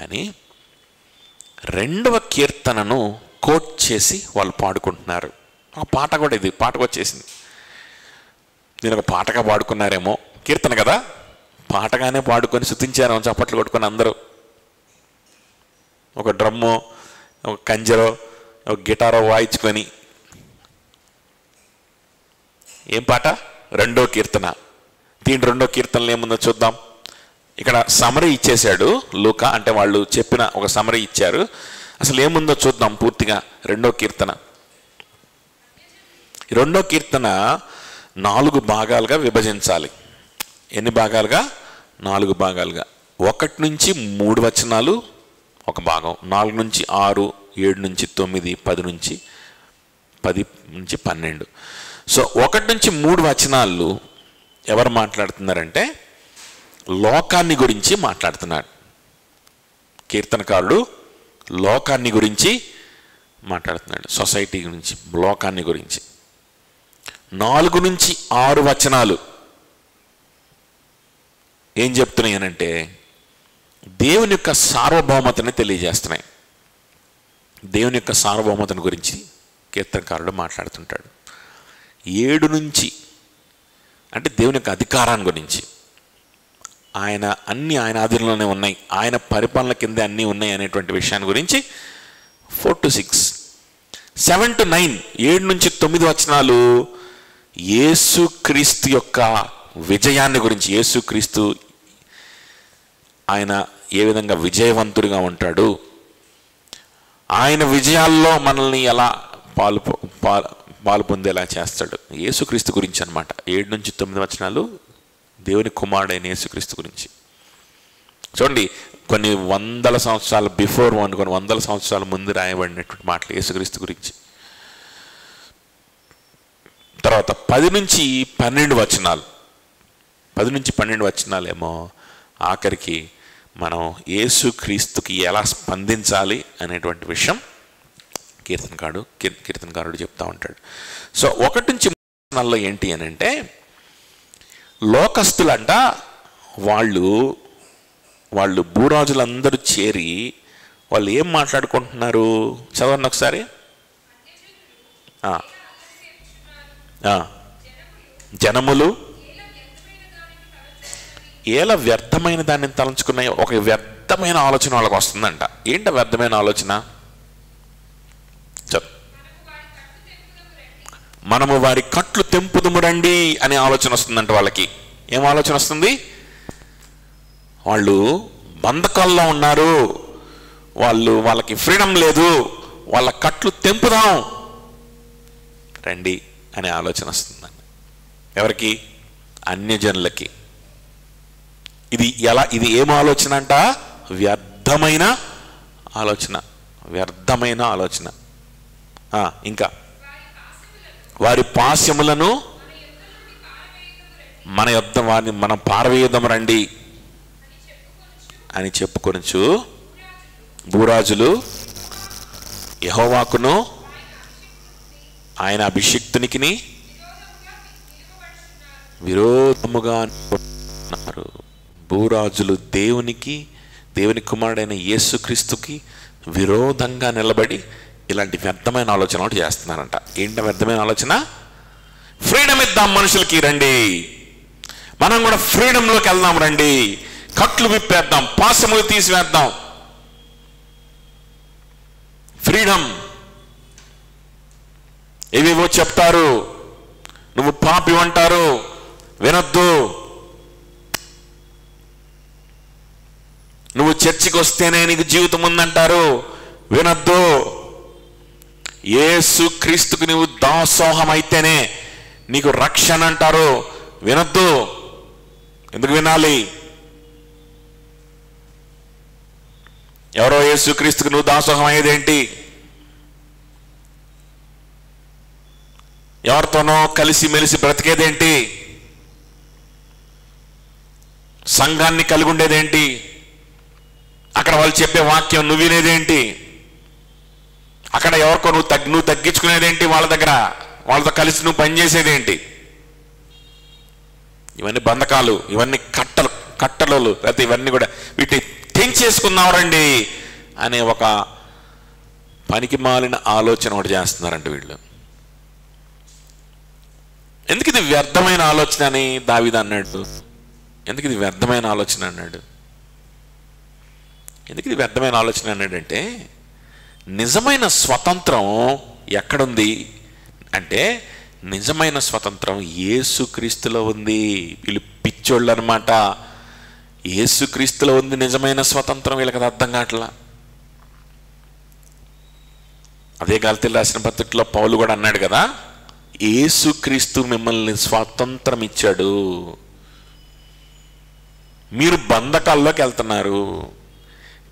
అని 2వ కీర్తనను కోట్ చేసి వాళ్ళు పాడుకుంటున్నారు. ఆ పాట కూడా ఇది పాటకు వచ్చేసింది. నేను ఒక పాటగా పాడుకున్నారేమో, కీర్తన కదా, పాటగానే పాడుకొని స్తుతించారేమో, చప్పట్లు కొట్టుకొని అందరూ. ఒక డ్రమ్మో, ఒక కంజరో, ఒక గిటారో వాయించుకొని. ఏం పాట? 2వ కీర్తన. దీని 2వ కీర్తనలు ఏముందో చూద్దాం. ఇక్కడ సమరీ ఇచ్చేశాడు లూకా, అంటే వాళ్ళు చెప్పిన ఒక సమరీ ఇచ్చారు. అసలు ఏముందో చూద్దాం పూర్తిగా. 2వ కీర్తన. 2వ కీర్తన 4 భాగాలుగా విభజించాలి. ఎన్ని భాగాలుగా? 4 భాగాలుగా. 1 నుంచి 3 వచనాలు ఒక భాగం, 4 నుంచి 6, 7 నుంచి 9, 10 నుంచి 12. సో 1 నుంచి 3 వచనాలు ఎవరు మాట్లాడుతున్నారంటే లోకాన్ని గురించి మాట్లాడుతున్నాడు. కీర్తనకారుడు లోకాన్ని గురించి మాట్లాడుతున్నాడు, సొసైటీ గురించి, లోకాన్ని గురించి. 4 నుంచి 6 వచనాలు ఏం చెప్తున్నాయి అనంటే దేవుని యొక్క సార్వభౌమతని తెలియజేస్తున్నాయి. దేవుని యొక్క సార్వభౌమతను గురించి కీర్తనకారుడు మాట్లాడుతుంటాడు. 7 నుంచి అంటే దేవుని యొక్క అధికారాన్ని గురించి, అన్నీ ఆయన ఆధీనంలోనే ఉన్నాయి, ఆయన పరిపాలన కింద అన్నీ ఉన్నాయి అనేటువంటి విషయాన్ని గురించి 4 to 6. 7 to 9, 7 నుంచి 9 వచనాలు యేసుక్రీస్తు యొక్క విజయాన్ని గురించి, యేసుక్రీస్తు ఆయన ఏ విధంగా విజయవంతుడిగా ఉంటాడు, ఆయన విజయాల్లో మనల్ని ఎలా పాలు పొందేలా చేస్తాడు, యేసుక్రీస్తు గురించి అన్నమాట. 7 నుంచి 9 వచనాలు దేవుని కుమారుడైన యేసుక్రీస్తు గురించి. చూడండి, కొన్ని వందల సంవత్సరాల బిఫోర్, కొన్ని వందల సంవత్సరాల ముందు రాయబడినటువంటి మాటలు యేసుక్రీస్తు గురించి. తర్వాత 10 నుంచి 12 వచనాలు, 10 నుంచి 12 వచనాలేమో ఆఖరికి మనం యేసుక్రీస్తుకి ఎలా స్పందించాలి అనేటువంటి విషయం కీర్తనకారుడు చెప్తా ఉంటాడు. సో 1 నుంచి 3 వచనాల్లో ఏంటి అని అంటే, లోకస్తులంట వాళ్ళు భూరాజులందరూ చేరి వాళ్ళు ఏం మాట్లాడుకుంటున్నారు? చదవండి ఒకసారి. జనములు ఏలా వ్యర్థమైన దాన్ని తలంచుకున్నాయో, ఒక వ్యర్థమైన ఆలోచన వాళ్ళకి వస్తుందంట. ఏంట వ్యర్థమైన ఆలోచన? మనము వారి కట్లు తెంపుదుము రండి అనే ఆలోచన వస్తుందంట వాళ్ళకి. ఏం ఆలోచన వస్తుంది? వాళ్ళు బంధకాల్లో ఉన్నారు, వాళ్ళకి ఫ్రీడమ్ లేదు, వాళ్ళ కట్లు తెంపుదాం రండి అనే ఆలోచన వస్తుందండి. ఎవరికి? అన్యజనులకి. ఇది ఏం ఆలోచన అంట? వ్యర్థమైన ఆలోచన, వ్యర్థమైన ఆలోచన. ఇంకా వారి పాశములను మనం పారవేయుదాం రండి అని చెప్పుకొనుచు భూరాజులు యెహోవాకును ఆయన అభిషిక్తునికి విరోధముగా ఉన్నారు. భూరాజులు దేవుని కుమారుడైన యేసుక్రీస్తుకి విరోధంగా నిలబడి ఇలాంటి వ్యర్థమైన ఆలోచనలు చేస్తున్నారంట. ఏంటి వ్యర్థమైన ఆలోచన? ఫ్రీడమ్ ఇద్దాం మనుషులకి రండి, మనం కూడా ఫ్రీడంలోకి వెళ్దాం రండి, కట్లు విప్పేద్దాం, పాశములు తీసివేద్దాం. ఫ్రీడమ్. ఏవేవో చెప్తారు, నువ్వు పాపి అంటారు, వినొద్దు. నువ్వు చర్చికి వస్తేనే నీకు జీవితం ఉందంటారు, వినొద్దు. యేసు క్రీస్తుకు నువ్వు దాసోహం అయితేనే నీకు రక్షణ అంటారు, వినొద్దు. ఎందుకు వినాలి? ఎవరో యేసు క్రీస్తుకు నువ్వు దాసోహం అయ్యేదేంటి? ఎవరితోనో కలిసిమెలిసి బ్రతికేదేంటి? సంఘాన్ని కలిగి ఉండేదేంటి? అక్కడ వాళ్ళు చెప్పే వాక్యం నువ్వు వినేదేంటి? అక్కడ ఎవరికో నువ్వు తగ్గించుకునేదేంటి? వాళ్ళ దగ్గర వాళ్ళతో కలిసి నువ్వు పనిచేసేదేంటి? ఇవన్నీ బంధకాలు, ఇవన్నీ కట్టలు, లేకపోతే ఇవన్నీ కూడా వీటిని తెంచేసుకున్నారండి అనే ఒక పనికి మాలిన ఆలోచన ఒకటి చేస్తున్నారండి వీళ్ళు. ఎందుకు ఇది వ్యర్థమైన ఆలోచన అని దావీదు అన్నాడు? ఎందుకు ఇది వ్యర్థమైన ఆలోచన అన్నాడు? ఎందుకు ఇది వ్యర్థమైన ఆలోచన అన్నాడంటే, నిజమైన స్వతంత్రం ఎక్కడుంది అంటే, నిజమైన స్వతంత్రం యేసుక్రీస్తులో ఉంది. వీళ్ళు పిచ్చోళ్ళు అనమాట. యేసుక్రీస్తులో ఉంది నిజమైన స్వతంత్రం. వీళ్ళకి అది అర్థం కావట్లా. అదే గలతీయులకు రాసిన పత్రికలో పౌలు కూడా అన్నాడు కదా, యేసుక్రీస్తు మిమ్మల్ని స్వాతంత్రం ఇచ్చాడు, మీరు బంధకాల్లోకి వెళ్తున్నారు.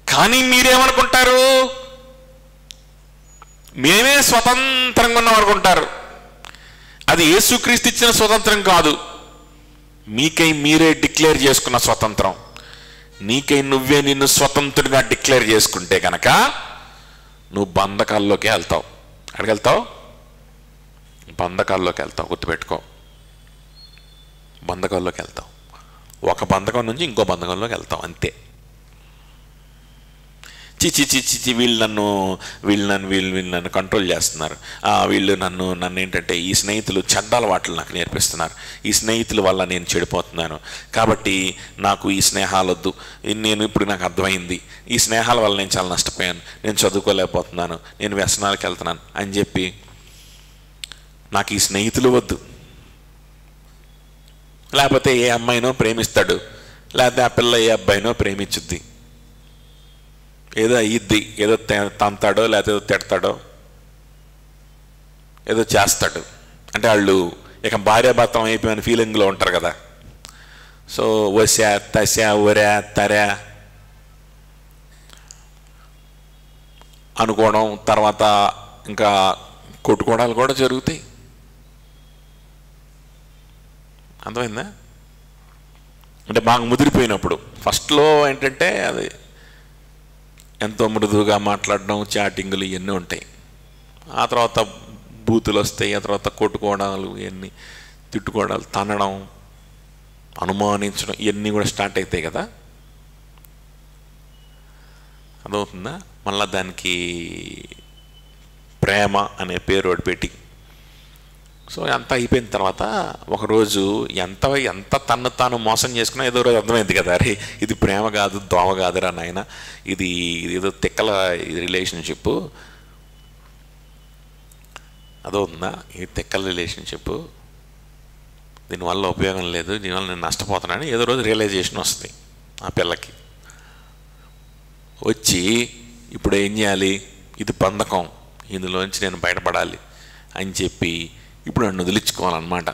కానీ మీరేమనుకుంటారు? మేమే స్వతంత్రంగా ఉన్నాం అనుకుంటారు. అది యేసుక్రీస్తు ఇచ్చిన స్వతంత్రం కాదు, మీకై మీరే డిక్లేర్ చేసుకున్న స్వతంత్రం. నీకై నువ్వే నిన్ను స్వతంత్రుడిగా డిక్లేర్ చేసుకుంటే కనుక నువ్వు బంధకాల్లోకి వెళ్తావు. ఎక్కడికి వెళ్తావు? బంధకాల్లోకి వెళ్తావు. గుర్తుపెట్టుకో, బంధకాల్లోకి వెళ్తావు. ఒక బంధకం నుంచి ఇంకో బంధకంలోకి వెళ్తావు, అంతే. చిచి వీళ్ళు నన్ను కంట్రోల్ చేస్తున్నారు, వీళ్ళు నన్ను ఏంటంటే ఈ స్నేహితులు చెడ్డ అలవాట్లు నాకు నేర్పిస్తున్నారు, ఈ స్నేహితుల వల్ల నేను చెడిపోతున్నాను, కాబట్టి నాకు ఈ స్నేహాలు వద్దు, ఇప్పుడు నాకు అర్థమైంది, ఈ స్నేహాల వల్ల నేను చాలా నష్టపోయాను, నేను చదువుకోలేకపోతున్నాను, నేను వ్యసనాలకు వెళ్తున్నాను అని చెప్పి నాకు ఈ స్నేహితులు వద్దు. లేకపోతే ఏ అమ్మాయినో ప్రేమిస్తాడు, లేకపోతే ఆ పిల్ల ఏ అబ్బాయినో ప్రేమించుద్ది, ఏదో అయ్యిద్ది, ఏదో తంతాడో లేకపోతే ఏదో తిడతాడో ఏదో చేస్తాడు. అంటే వాళ్ళు ఇక భార్యాభర్తం అయిపోయిన ఫీలింగ్లో ఉంటారు కదా. సో వసా తసా ఒరా తరా అనుకోవడం, తర్వాత ఇంకా కొట్టుకోవడాలు కూడా జరుగుతాయి. అర్థమైందా? అంటే బాగా ముదిరిపోయినప్పుడు. ఫస్ట్లో ఏంటంటే అది ఎంతో మృదువుగా మాట్లాడడం, చాటింగులు ఇవన్నీ ఉంటాయి. ఆ తర్వాత బూతులు వస్తాయి, ఆ తర్వాత కొట్టుకోవడాలు, ఇవన్నీ తిట్టుకోవడాలు, తనడం, అనుమానించడం, ఇవన్నీ కూడా స్టార్ట్ అవుతాయి కదా. అదవుతుందా? మళ్ళీ దానికి ప్రేమ అనే పేరు ఒకటి పెట్టి, సో అంతా అయిపోయిన తర్వాత ఒకరోజు ఎంత తను తాను మోసం చేసుకున్నా ఏదో రోజు అర్థమైంది కదా, అరే ఇది ప్రేమ కాదు, దోమ కాదురా నాయన, ఇది ఏదో తిక్కల రిలేషన్షిప్, అదవుతుందా? ఇది తిక్కల రిలేషన్షిప్, దీనివల్ల ఉపయోగం లేదు, దీనివల్ల నేను నష్టపోతున్నాను, ఏదో రోజు రియలైజేషన్ వస్తుంది ఆ పిల్లకి. వచ్చి ఇప్పుడు ఏం చేయాలి, ఇది బంధకం, ఇందులోంచి నేను బయటపడాలి అని చెప్పి ఇప్పుడు నన్ను వదిలించుకోవాలన్నమాట.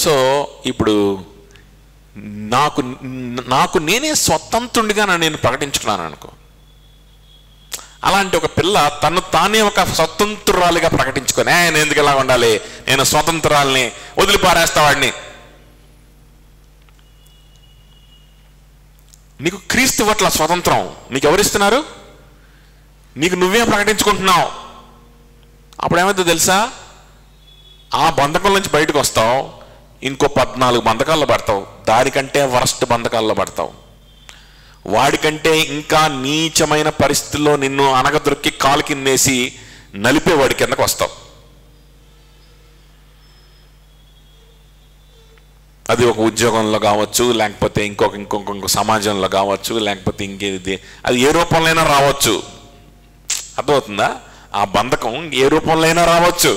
సో ఇప్పుడు నాకు నేనే స్వతంత్రుడిగా నేను ప్రకటించుకున్నాను అనుకో. అలాంటి ఒక పిల్ల తను తానే ఒక స్వతంత్రురాలిగా ప్రకటించుకొని, నేను ఎందుకు ఇలా ఉండాలి, నేను స్వతంత్రాలని వదిలిపారేస్తా వాడిని. నీకు క్రీస్తు పట్ల స్వతంత్రం నీకు ఎవరిస్తున్నారు? నీకు నువ్వే ప్రకటించుకుంటున్నావు. అప్పుడు ఏమైందో తెలుసా? ఆ బంధకం నుంచి బయటకు వస్తావు, ఇంకో 14 బంధకాల్లో పడతావు, దానికంటే వరస్ట్ బంధకాల్లో పడతావు. వాడికంటే ఇంకా నీచమైన పరిస్థితుల్లో నిన్ను అనగదొక్కి కాలు కిందేసి నలిపేవాడి కిందకు వస్తావు. అది ఒక ఉద్యోగంలో కావచ్చు, లేకపోతే ఇంకొక సమాజంలో కావచ్చు, లేకపోతే ఇంకేది, అది ఏ రూపంలో అయినా రావచ్చు. అర్థమవుతుందా? ఆ బంధకం ఏ రూపంలో అయినా రావచ్చు.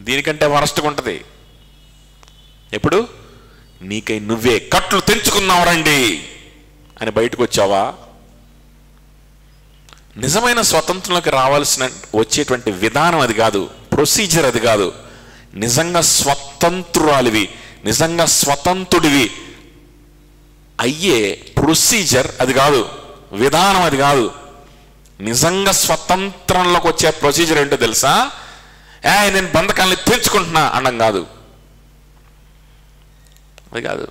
దీనికంటే వరస్ట్గా ఉంటుంది. ఎప్పుడు నీకై నువ్వే కట్లు తెంచుకున్నావు రండి అని బయటకు వచ్చావా? నిజమైన స్వతంత్రంలోకి వచ్చేటువంటి విధానం అది కాదు, ప్రొసీజర్ అది కాదు. నిజంగా స్వతంత్రురాలివి, నిజంగా స్వతంత్రుడివి అయ్యే ప్రొసీజర్ అది కాదు, విధానం అది కాదు. నిజంగా స్వతంత్రంలోకి వచ్చే ప్రొసీజర్ ఏంటో తెలుసా? నేను బంధకాలని తెంచుకుంటున్నా అనడం కాదు. అది కాదు.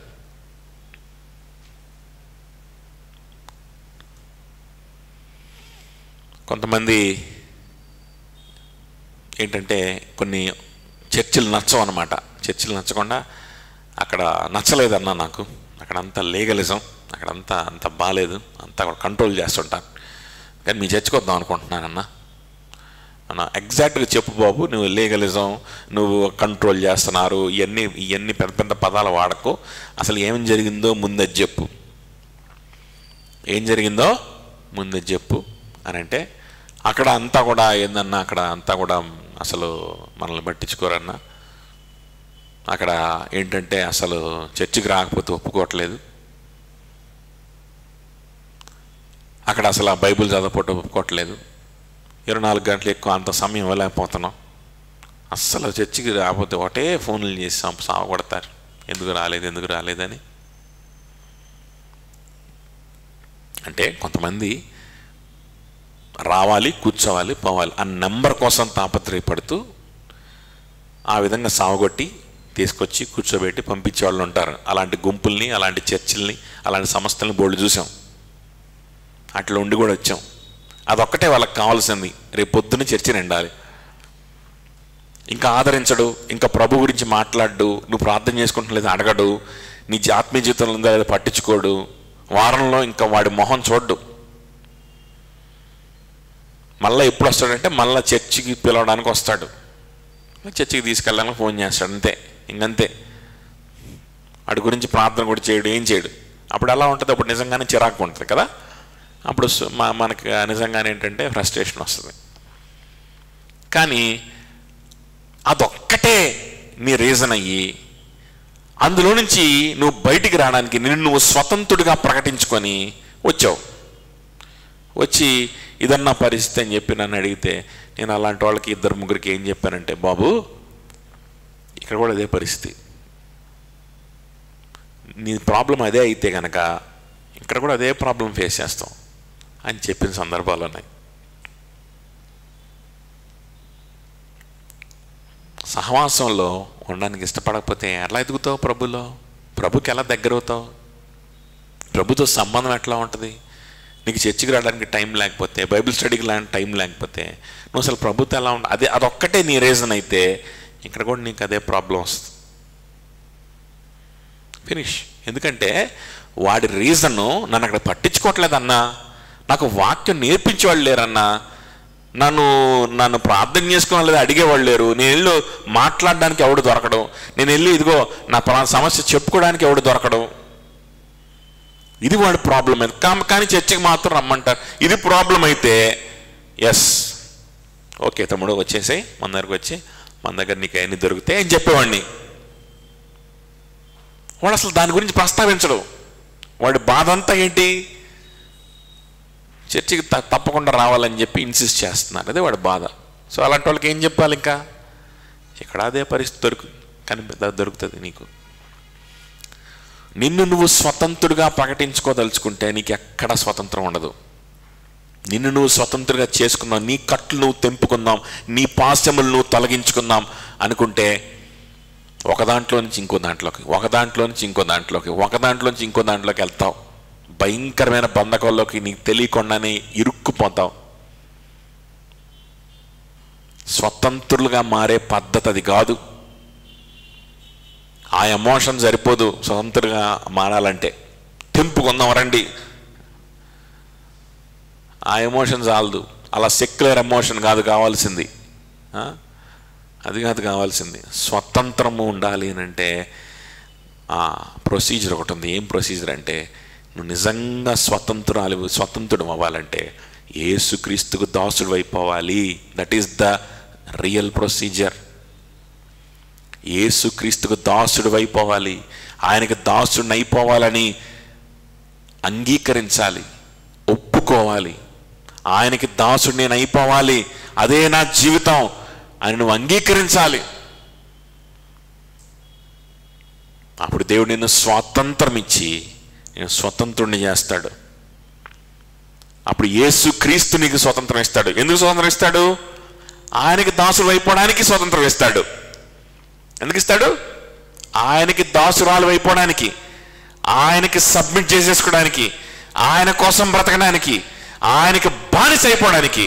కొంతమంది ఏంటంటే కొన్ని చర్చిలు నచ్చవు అన్నమాట. చర్చిలు నచ్చకుండా అక్కడ నచ్చలేదన్నా నాకు, అక్కడ అంతా లీగలిజం, అక్కడంతా అంత బాగాలేదు, అంతా కంట్రోల్ చేస్తుంటాను, కానీ మీ చర్చికి వద్దాం అనుకుంటున్నానన్నా అన్న. ఎగ్జాక్ట్గా చెప్పు బాబు, నువ్వు లీగలిజం, నువ్వు కంట్రోల్ చేస్తున్నారు, ఇవన్నీ పెద్ద పెద్ద పదాలు వాడకు. అసలు ఏం జరిగిందో ముందది చెప్పు, ఏం జరిగిందో ముందది చెప్పు అని అంటే, అక్కడ అంతా కూడా ఏందన్నా, అక్కడ అంతా కూడా అసలు మనల్ని పట్టించుకోరన్నా. అక్కడ ఏంటంటే అసలు చర్చికి రాకపోతే ఒప్పుకోవట్లేదు, అక్కడ అసలు ఆ బైబిల్ చదవకపోతే ఒప్పుకోవట్లేదు, 24 గంటలు ఎక్కువ అంత సమయం ఇవ్వలేకపోతున్నాం, అస్సలు చర్చికి రాకపోతే ఒకటే ఫోన్లు చేసి సావగొడతారు, ఎందుకు రాలేదని. అంటే కొంతమంది రావాలి, కూర్చోవాలి, పోవాలి ఆ నెంబర్ కోసం తాపత్రయపడుతూ ఆ విధంగా సావగొట్టి తీసుకొచ్చి కూర్చోబెట్టి పంపించే వాళ్ళు ఉంటారు. అలాంటి గుంపుల్ని, అలాంటి చర్చిల్ని, అలాంటి సంస్థల్ని బోర్డు చూసాం, అట్లా ఉండి కూడా వచ్చాం. అదొక్కటే వాళ్ళకి కావాల్సింది, రేపు పొద్దున్న చర్చి నిండాలి. ఇంకా ఆదరించడు, ఇంకా ప్రభు గురించి మాట్లాడు, నువ్వు ప్రార్థన చేసుకుంటలేదు అడగడు, నీ ఆత్మీయ జీవితంలో ఉందా లేదా పట్టించుకోడు, వారంలో ఇంకా వాడి మొహం చూడ్డు. మళ్ళీ ఎప్పుడు వస్తాడంటే మళ్ళీ చర్చికి పిలవడానికి వస్తాడు, చర్చికి తీసుకెళ్ళాలని ఫోన్ చేస్తాడు, అంతే, ఇంకంతే. వాడి గురించి ప్రార్థన కూడా చేయడు, ఏం చేయడు. అప్పుడు ఎలా ఉంటుంది? అప్పుడు నిజంగానే చిరాకు ఉంటుంది కదా. అప్పుడు మనకి నిజంగానే ఏంటంటే ఫ్రస్ట్రేషన్ వస్తుంది. కానీ అదొక్కటే నీ రీజన్ అయ్యి అందులో నుంచి నువ్వు బయటికి రావడానికి నిన్ను నువ్వు స్వతంత్రుడిగా ప్రకటించుకొని వచ్చావు. వచ్చి ఇదన్నా పరిస్థితి అని చెప్పి నన్ను అడిగితే, నేను అలాంటి వాళ్ళకి 2-3 ఏం చెప్పానంటే, బాబు ఇక్కడ కూడా అదే పరిస్థితి, నీ ప్రాబ్లం అదే అయితే కనుక ఇక్కడ కూడా అదే ప్రాబ్లం ఫేస్ చేస్తాం అని చెప్పిన సందర్భాలు ఉన్నాయి. సహవాసంలో ఉండడానికి ఇష్టపడకపోతే ఎలా ఎదుగుతావు ప్రభులో? ప్రభుకి ఎలా దగ్గర అవుతావు? ప్రభుతో సంబంధం ఎట్లా ఉంటుంది? నీకు చర్చికి రావడానికి టైం లేకపోతే, బైబిల్ స్టడీకి లాంటి టైం లేకపోతే నువ్వు అసలు ప్రభుత్వం ఎలా ఉంటుంది? అదొక్కటే నీ రీజన్ అయితే ఇక్కడ కూడా నీకు అదే ప్రాబ్లం వస్తుంది. ఫినిష్. ఎందుకంటే వాడి రీజను నన్ను అక్కడ పట్టించుకోవట్లేదన్నా, నాకు వాక్యం నేర్పించేవాళ్ళు లేరన్నా, నన్ను ప్రార్థన చేసుకోవాలి లేదా అడిగేవాళ్ళు లేరు, నేను వెళ్ళి మాట్లాడడానికి ఎవడు దొరకడం, నేను వెళ్ళి ఇదిగో నా పలానా సమస్య చెప్పుకోవడానికి ఎవడు దొరకడం, ఇది వాడి ప్రాబ్లం అయితే. కానీ చర్చికి మాత్రం రమ్మంటారు. ఇది ప్రాబ్లం అయితే ఎస్ ఓకే తమ్ముడు వచ్చేసాయి, మన దగ్గరకు వచ్చి మన దగ్గర నీకు అన్నీ దొరికితే అని చెప్పేవాడిని. వాడు అసలు దాని గురించి ప్రస్తావించడు. వాడి బాధ అంతా ఏంటి? చర్చికి తప్పకుండా రావాలని చెప్పి ఇన్సిస్ట్ చేస్తున్నారు, అదే వాడి బాధ. సో అలాంటి వాళ్ళకి ఏం చెప్పాలి? ఇంకా ఇక్కడ అదే పరిస్థితి దొరుకుతుంది నీకు. నిన్ను నువ్వు స్వతంత్రుడిగా ప్రకటించుకోదలుచుకుంటే నీకు ఎక్కడ స్వతంత్రం ఉండదు. నిన్ను నువ్వు స్వతంత్రంగా చేసుకుందాం, నీ కట్లు నువ్వు తెంపుకుందాం, నీ పాశములు నువ్వు తొలగించుకుందాం అనుకుంటే ఒక దాంట్లో నుంచి ఇంకో దాంట్లోకి, ఒక దాంట్లో నుంచి ఇంకో దాంట్లోకి, ఒక దాంట్లో నుంచి ఇంకో దాంట్లోకి వెళ్తావు. భయంకరమైన బంధకాల్లోకి నీకు తెలియకుండానే ఇరుక్కుపోతావు. స్వతంత్రులుగా మారే పద్ధతి అది కాదు. ఆ ఎమోషన్ సరిపోదు స్వతంత్రంగా మారాలంటే. తెంపుకుందాం రండి, ఆ ఎమోషన్ చాలదు. అలా సెక్యులర్ ఎమోషన్ కాదు కావాల్సింది, అది కాదు కావాల్సింది. స్వతంత్రము ఉండాలి అని అంటే ప్రొసీజర్ ఒకటి ఉంది. ఏం ప్రొసీజర్ అంటే, నువ్వు నిజంగా స్వతంత్రుడు అవ్వాలంటే యేసుక్రీస్తుకు దాసుడు అయిపోవాలి. That is the real procedure. యేసుక్రీస్తుకు దాసుడు అయిపోవాలి, ఆయనకి దాసుడిని అయిపోవాలని అంగీకరించాలి, ఒప్పుకోవాలి. ఆయనకి దాసుడు నేను అయిపోవాలి, అదే నా జీవితం అని నువ్వు అంగీకరించాలి. అప్పుడు దేవుడు నిన్ను స్వాతంత్రం ఇచ్చి నేను స్వతంత్రుడిని చేస్తాడు. అప్పుడు యేసు క్రీస్తు నీకు స్వతంత్రం ఇస్తాడు. ఎందుకు స్వతంత్రం ఇస్తాడు? ఆయనకి దాసులు అయిపోవడానికి స్వతంత్రం ఇస్తాడు. ఎందుకు ఇస్తాడు? ఆయనకి దాసురాలు అయిపోవడానికి, ఆయనకి సబ్మిట్ చేసేసుకోవడానికి, ఆయన కోసం బ్రతకడానికి, ఆయనకి బానిస అయిపోవడానికి,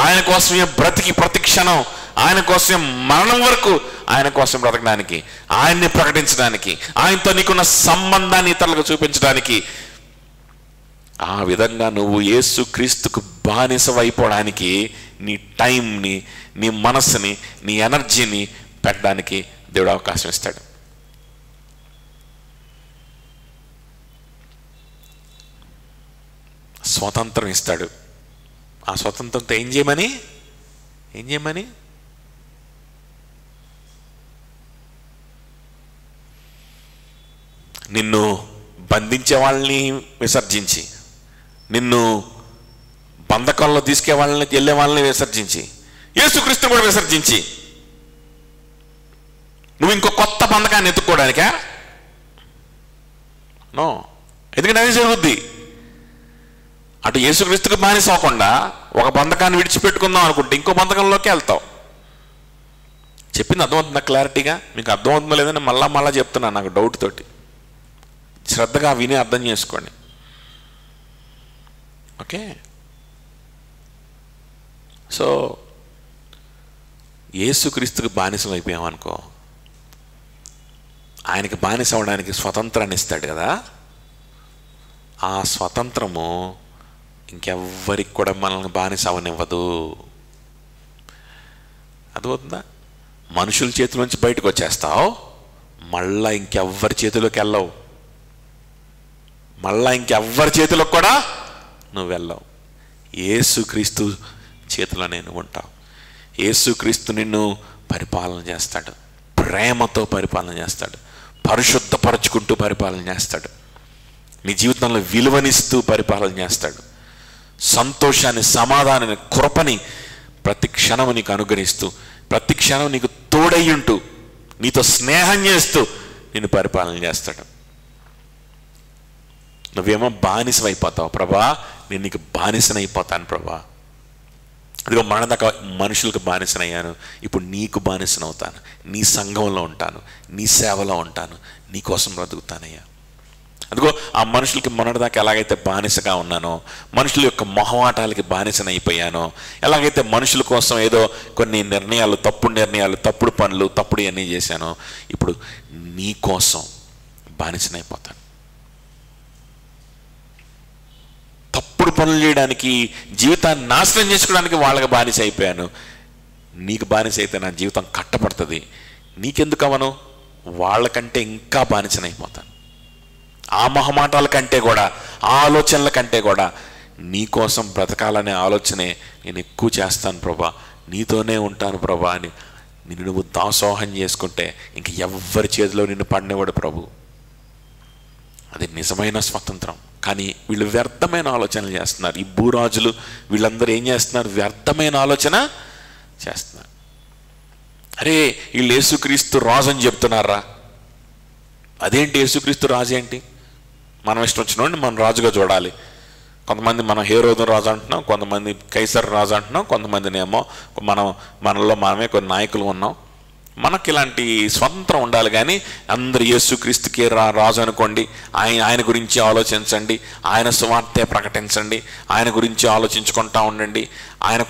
ఆయన కోసమే బ్రతికి ప్రతి క్షణం, ఆయన కోసం మరణం వరకు ఆయన కోసం బ్రతకడానికి, ఆయన్ని ప్రకటించడానికి, ఆయనతో నీకున్న సంబంధాన్ని ఇతరులకు చూపించడానికి, ఆ విధంగా నువ్వు యేసు క్రీస్తుకు బానిసవైపోవడానికి నీ టైంని, నీ మనస్సుని, నీ ఎనర్జీని పెట్టడానికి దేవుడు అవకాశం ఇస్తాడు. స్వతంత్రం ఇస్తాడు. ఆ స్వతంత్రంతో ఏం చేయమని? నిన్ను బంధించే వాళ్ళని విసర్జించి, నిన్ను బంధకంలో వెళ్ళే వాళ్ళని విసర్జించి, యేసుక్రీస్తుని కూడా విసర్జించి నువ్వు ఇంకో కొత్త బంధకాన్ని ఎత్తుక్కోవడానికా? నో. ఎందుకంటే అది జరుగుద్ది. అటు యేసుక్రీస్తుకు బానిస అవ్వకుండా ఒక బంధకాన్ని విడిచిపెట్టుకుందాం అనుకుంటే ఇంకో బంధకంలోకి వెళ్తావు. చెప్పింది అర్థమవుతుందా క్లారిటీగా? మీకు అర్థమవుతుందో లేదని మళ్ళా చెప్తున్నాను, నాకు డౌట్ తోటి. శ్రద్ధగా విని అర్థం చేసుకోండి. ఓకే. సో యేసుక్రీస్తుకు బానిసం అయిపోయామనుకో, ఆయనకి బానిస అవ్వడానికి స్వతంత్రాన్ని ఇస్తాడు కదా. ఆ స్వతంత్రము ఇంకెవ్వరికి కూడా మనల్ని బానిస అవనివ్వదు. అర్థమవుతుందా? మనుషుల చేతిలోంచి బయటకు వచ్చేస్తావు, మళ్ళా ఇంకెవ్వరి చేతిలోకి వెళ్ళవు, మళ్ళా ఇంకెవ్వరి చేతిలోకి కూడా నువ్వు వెళ్ళవు. యేసుక్రీస్తు చేతిలోనే నువ్వు ఉంటావు. యేసుక్రీస్తు నిన్ను పరిపాలన చేస్తాడు, ప్రేమతో పరిపాలన చేస్తాడు, పరిశుద్ధపరచుకుంటూ పరిపాలన చేస్తాడు, నీ జీవితంలో విలువనిస్తూ పరిపాలన చేస్తాడు, సంతోషాన్ని, సమాధానాన్ని, కృపని ప్రతి క్షణం నీకు అనుగ్రహిస్తూ, ప్రతి క్షణం నీకు తోడయ్యుంటూ, నీతో స్నేహం చేస్తూ నిన్ను పరిపాలన చేస్తాడు. నువ్వేమో బానిసమైపోతావు. ప్రభా, నేను నీకు బానిసనైపోతాను ప్రభా. ఇదిగో మరణదాకా మనుషులకు బానిసనయ్యాను, ఇప్పుడు నీకు బానిసనవుతాను, నీ సంఘంలో ఉంటాను, నీ సేవలో ఉంటాను, నీ కోసం బ్రతుకుతానయ్యా. అదిగో ఆ మనుషులకి మొన్నటిదాకా ఎలాగైతే బానిసగా ఉన్నానో, మనుషుల యొక్క మొహమాటాలకి బానిసనైపోయానో, ఎలాగైతే మనుషుల కోసం ఏదో కొన్ని నిర్ణయాలు, తప్పుడు పనులు, తప్పుడు అన్నీ చేశానో, ఇప్పుడు నీ కోసం బానిసనైపోతాను. తప్పుడు పనులు చేయడానికి, జీవితాన్ని నాశనం చేసుకోవడానికి వాళ్ళకి బానిస అయిపోయాను. నీకు బానిస అయితే నా జీవితం కట్టబడుతుంది. నీకెందుకు అవను? వాళ్ళకంటే ఇంకా బానిసనైపోతాను. ఆ మొహమాటాల కంటే కూడా, ఆ ఆలోచనల కంటే కూడా నీ కోసం బ్రతకాలనే ఆలోచనే నేను ఎక్కువ చేస్తాను ప్రభా, నీతోనే ఉంటాను ప్రభా అని నిన్ను నువ్వు దాసోహం చేసుకుంటే ఇంక ఎవ్వరి చేతిలో నిన్ను పడినవాడు ప్రభు. అది నిజమైన స్వతంత్రం. కానీ వీళ్ళు వ్యర్థమైన ఆలోచనలు చేస్తున్నారు. ఈ భూరాజులు వీళ్ళందరూ ఏం చేస్తున్నారు? వ్యర్థమైన ఆలోచన చేస్తున్నారు. అరే, వీళ్ళు యేసుక్రీస్తు రాజు అని చెప్తున్నారా? అదేంటి యేసుక్రీస్తు రాజు ఏంటి? మనం ఇష్టం వచ్చినోడిని మనం రాజుగా చూడాలి. కొంతమంది మనం హేరోదు రాజు అంటున్నాం, కొంతమంది కైసర్ రాజు అంటున్నాం, కొంతమందినేమో మనలో మనమే కొన్ని నాయకులు ఉన్నాం. మనకి ఇలాంటి స్వతంత్రం ఉండాలి. కానీ అందరు యేసుక్రీస్తుకే రాజు అనుకోండి, ఆయన గురించి ఆలోచించండి, ఆయన సువార్తే ప్రకటించండి, ఆయన గురించి ఆలోచించుకుంటా ఉండండి, ఆయన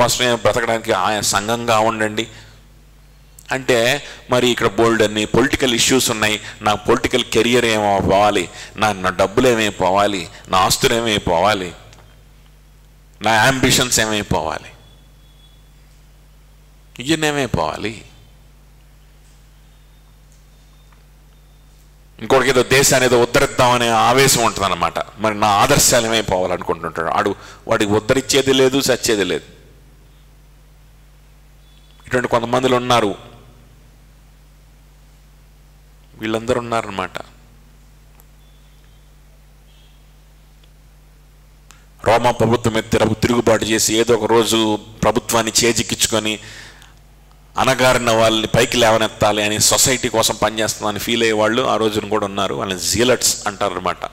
కోసమే బ్రతకడానికి ఆయన సంఘంగా ఉండండి అంటే, మరి ఇక్కడ బోల్డ్ అన్ని పొలిటికల్ ఇష్యూస్ ఉన్నాయి. నా పొలిటికల్ కెరియర్ ఏమో పోవాలి, నా డబ్బులు ఏమైపోవాలి, నా ఆస్తులు ఏమైపోవాలి, నా అంబిషన్స్ ఏమైపోవాలి, ఇవన్నేమైపోవాలి. ఇంకోటికి ఏదో దేశాన్ని ఏదో ఉద్ధరిద్దామనే ఆవేశం ఉంటుంది అన్నమాట. మరి నా ఆదర్శాలు ఏమైపోవాలనుకుంటుంటాడు వాడికి ఉద్ధరించేది లేదు, సచ్చేది లేదు. ఇటువంటి కొంతమందిలో ఉన్నారు, వీళ్ళందరూ ఉన్నారన్నమాట. రోమా ప్రభుత్వం మీద తిరుగుబాటు చేసి ఏదో ఒక రోజు ప్రభుత్వాన్ని చేజిక్కించుకొని అనగారిన వాళ్ళని పైకి లేవనెత్తాలి అని, సొసైటీ కోసం పనిచేస్తుందని ఫీల్ అయ్యే వాళ్ళు ఆ రోజున కూడా ఉన్నారు. వాళ్ళని జీలట్స్ అంటారు అనమాట.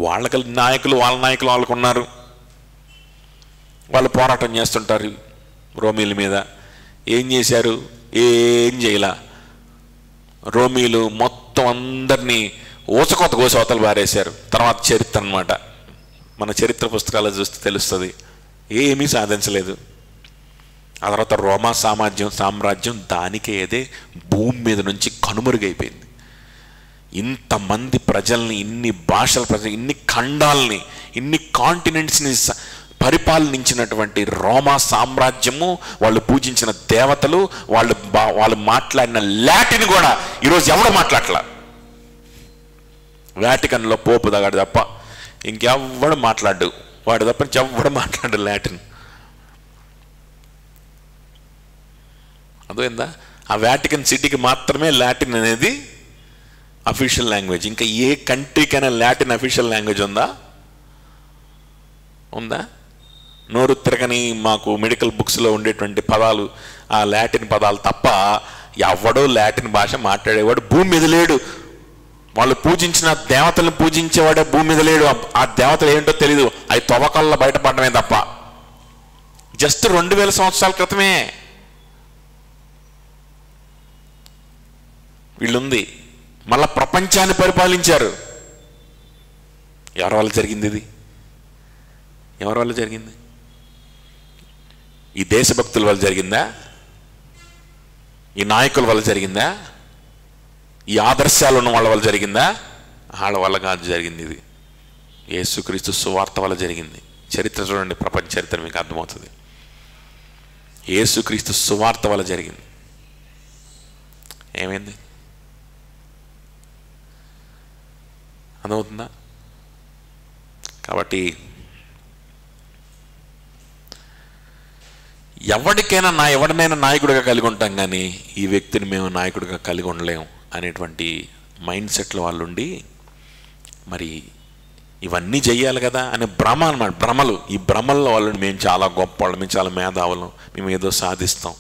వాళ్ళ నాయకులు వాళ్ళకు ఉన్నారు. వాళ్ళు పోరాటం చేస్తుంటారు రోమీల మీద. ఏం చేశారు? ఏం చేయలా. రోమీలు మొత్తం అందరినీ ఊచకొత్త కోసి అవతల పారేశారు. తర్వాత చరిత్ర అన్నమాట, మన చరిత్ర పుస్తకాలు చూస్తే తెలుస్తుంది, ఏమీ సాధించలేదు. ఆ తర్వాత రోమా సామ్రాజ్యం దానికే అదే భూమి మీద నుంచి కనుమరుగైపోయింది. ఇంతమంది ప్రజల్ని, ఇన్ని భాషల ప్రజలు, ఇన్ని ఖండాలని, ఇన్ని కాంటినెంట్స్ని పరిపాలనించినటువంటి రోమా సామ్రాజ్యము, వాళ్ళు పూజించిన దేవతలు, వాళ్ళు మాట్లాడిన లాటిన్ కూడా ఈరోజు ఎవడు మాట్లాడలా. వాటికన్లో పోపు దగాడు తప్ప ఇంకెవ్వడు మాట్లాడు, వాడు తప్ప ఇంకెవ్వడు మాట్లాడు లాటిన్. అర్థమైందా? ఆ వాటికన్ సిటీకి మాత్రమే లాటిన్ అనేది అఫీషియల్ లాంగ్వేజ్. ఇంకా ఏ కంట్రీకైనా లాటిన్ అఫీషియల్ లాంగ్వేజ్ ఉందా? నోరు తిరగని మాకు మెడికల్ బుక్స్లో ఉండేటువంటి పదాలు ఆ లాటిన్ పదాలు తప్ప ఎవడో లాటిన్ భాష మాట్లాడేవాడు భూమి మీద లేడు. వాళ్ళు పూజించిన దేవతలను పూజించేవాడే భూమి మీద లేడు. ఆ దేవతలు ఏంటో తెలీదు, అవి తవ్వకాల్లో బయటపడమే తప్ప. జస్ట్ 2000 సంవత్సరాల క్రితమే వీళ్ళుంది. మళ్ళా ప్రపంచాన్ని పరిపాలించారు. ఎవరి వల్ల జరిగింది ఇది? ఎవరి వల్ల జరిగింది? ఈ దేశభక్తుల వల్ల జరిగిందా? ఈ నాయకుల వల్ల జరిగిందా? ఈ ఆదర్శాలు ఉన్న వాళ్ళ వల్ల జరిగిందా? వాళ్ళ వల్ల కాదు జరిగింది. ఇది యేసుక్రీస్తు సువార్త వల్ల జరిగింది. చరిత్ర చూడండి, ప్రపంచ చరిత్ర మీకు అర్థమవుతుంది. యేసుక్రీస్తు సువార్త వల్ల జరిగింది. ఏమైంది? అర్థమవుతుందా? కాబట్టి ఎవరినైనా నాయకుడిగా కలిగి ఉంటాం, కానీ ఈ వ్యక్తిని మేము నాయకుడిగా కలిగి ఉండలేము అనేటువంటి మైండ్ సెట్లో వాళ్ళు ఉండి, మరి ఇవన్నీ చెయ్యాలి కదా అనే భ్రమ అన్నమాట, భ్రమలు. ఈ భ్రమల్లో వాళ్ళని మేము చాలా గొప్పవాళ్ళం, మేము చాలా మేధావులం, మేము ఏదో సాధిస్తాం,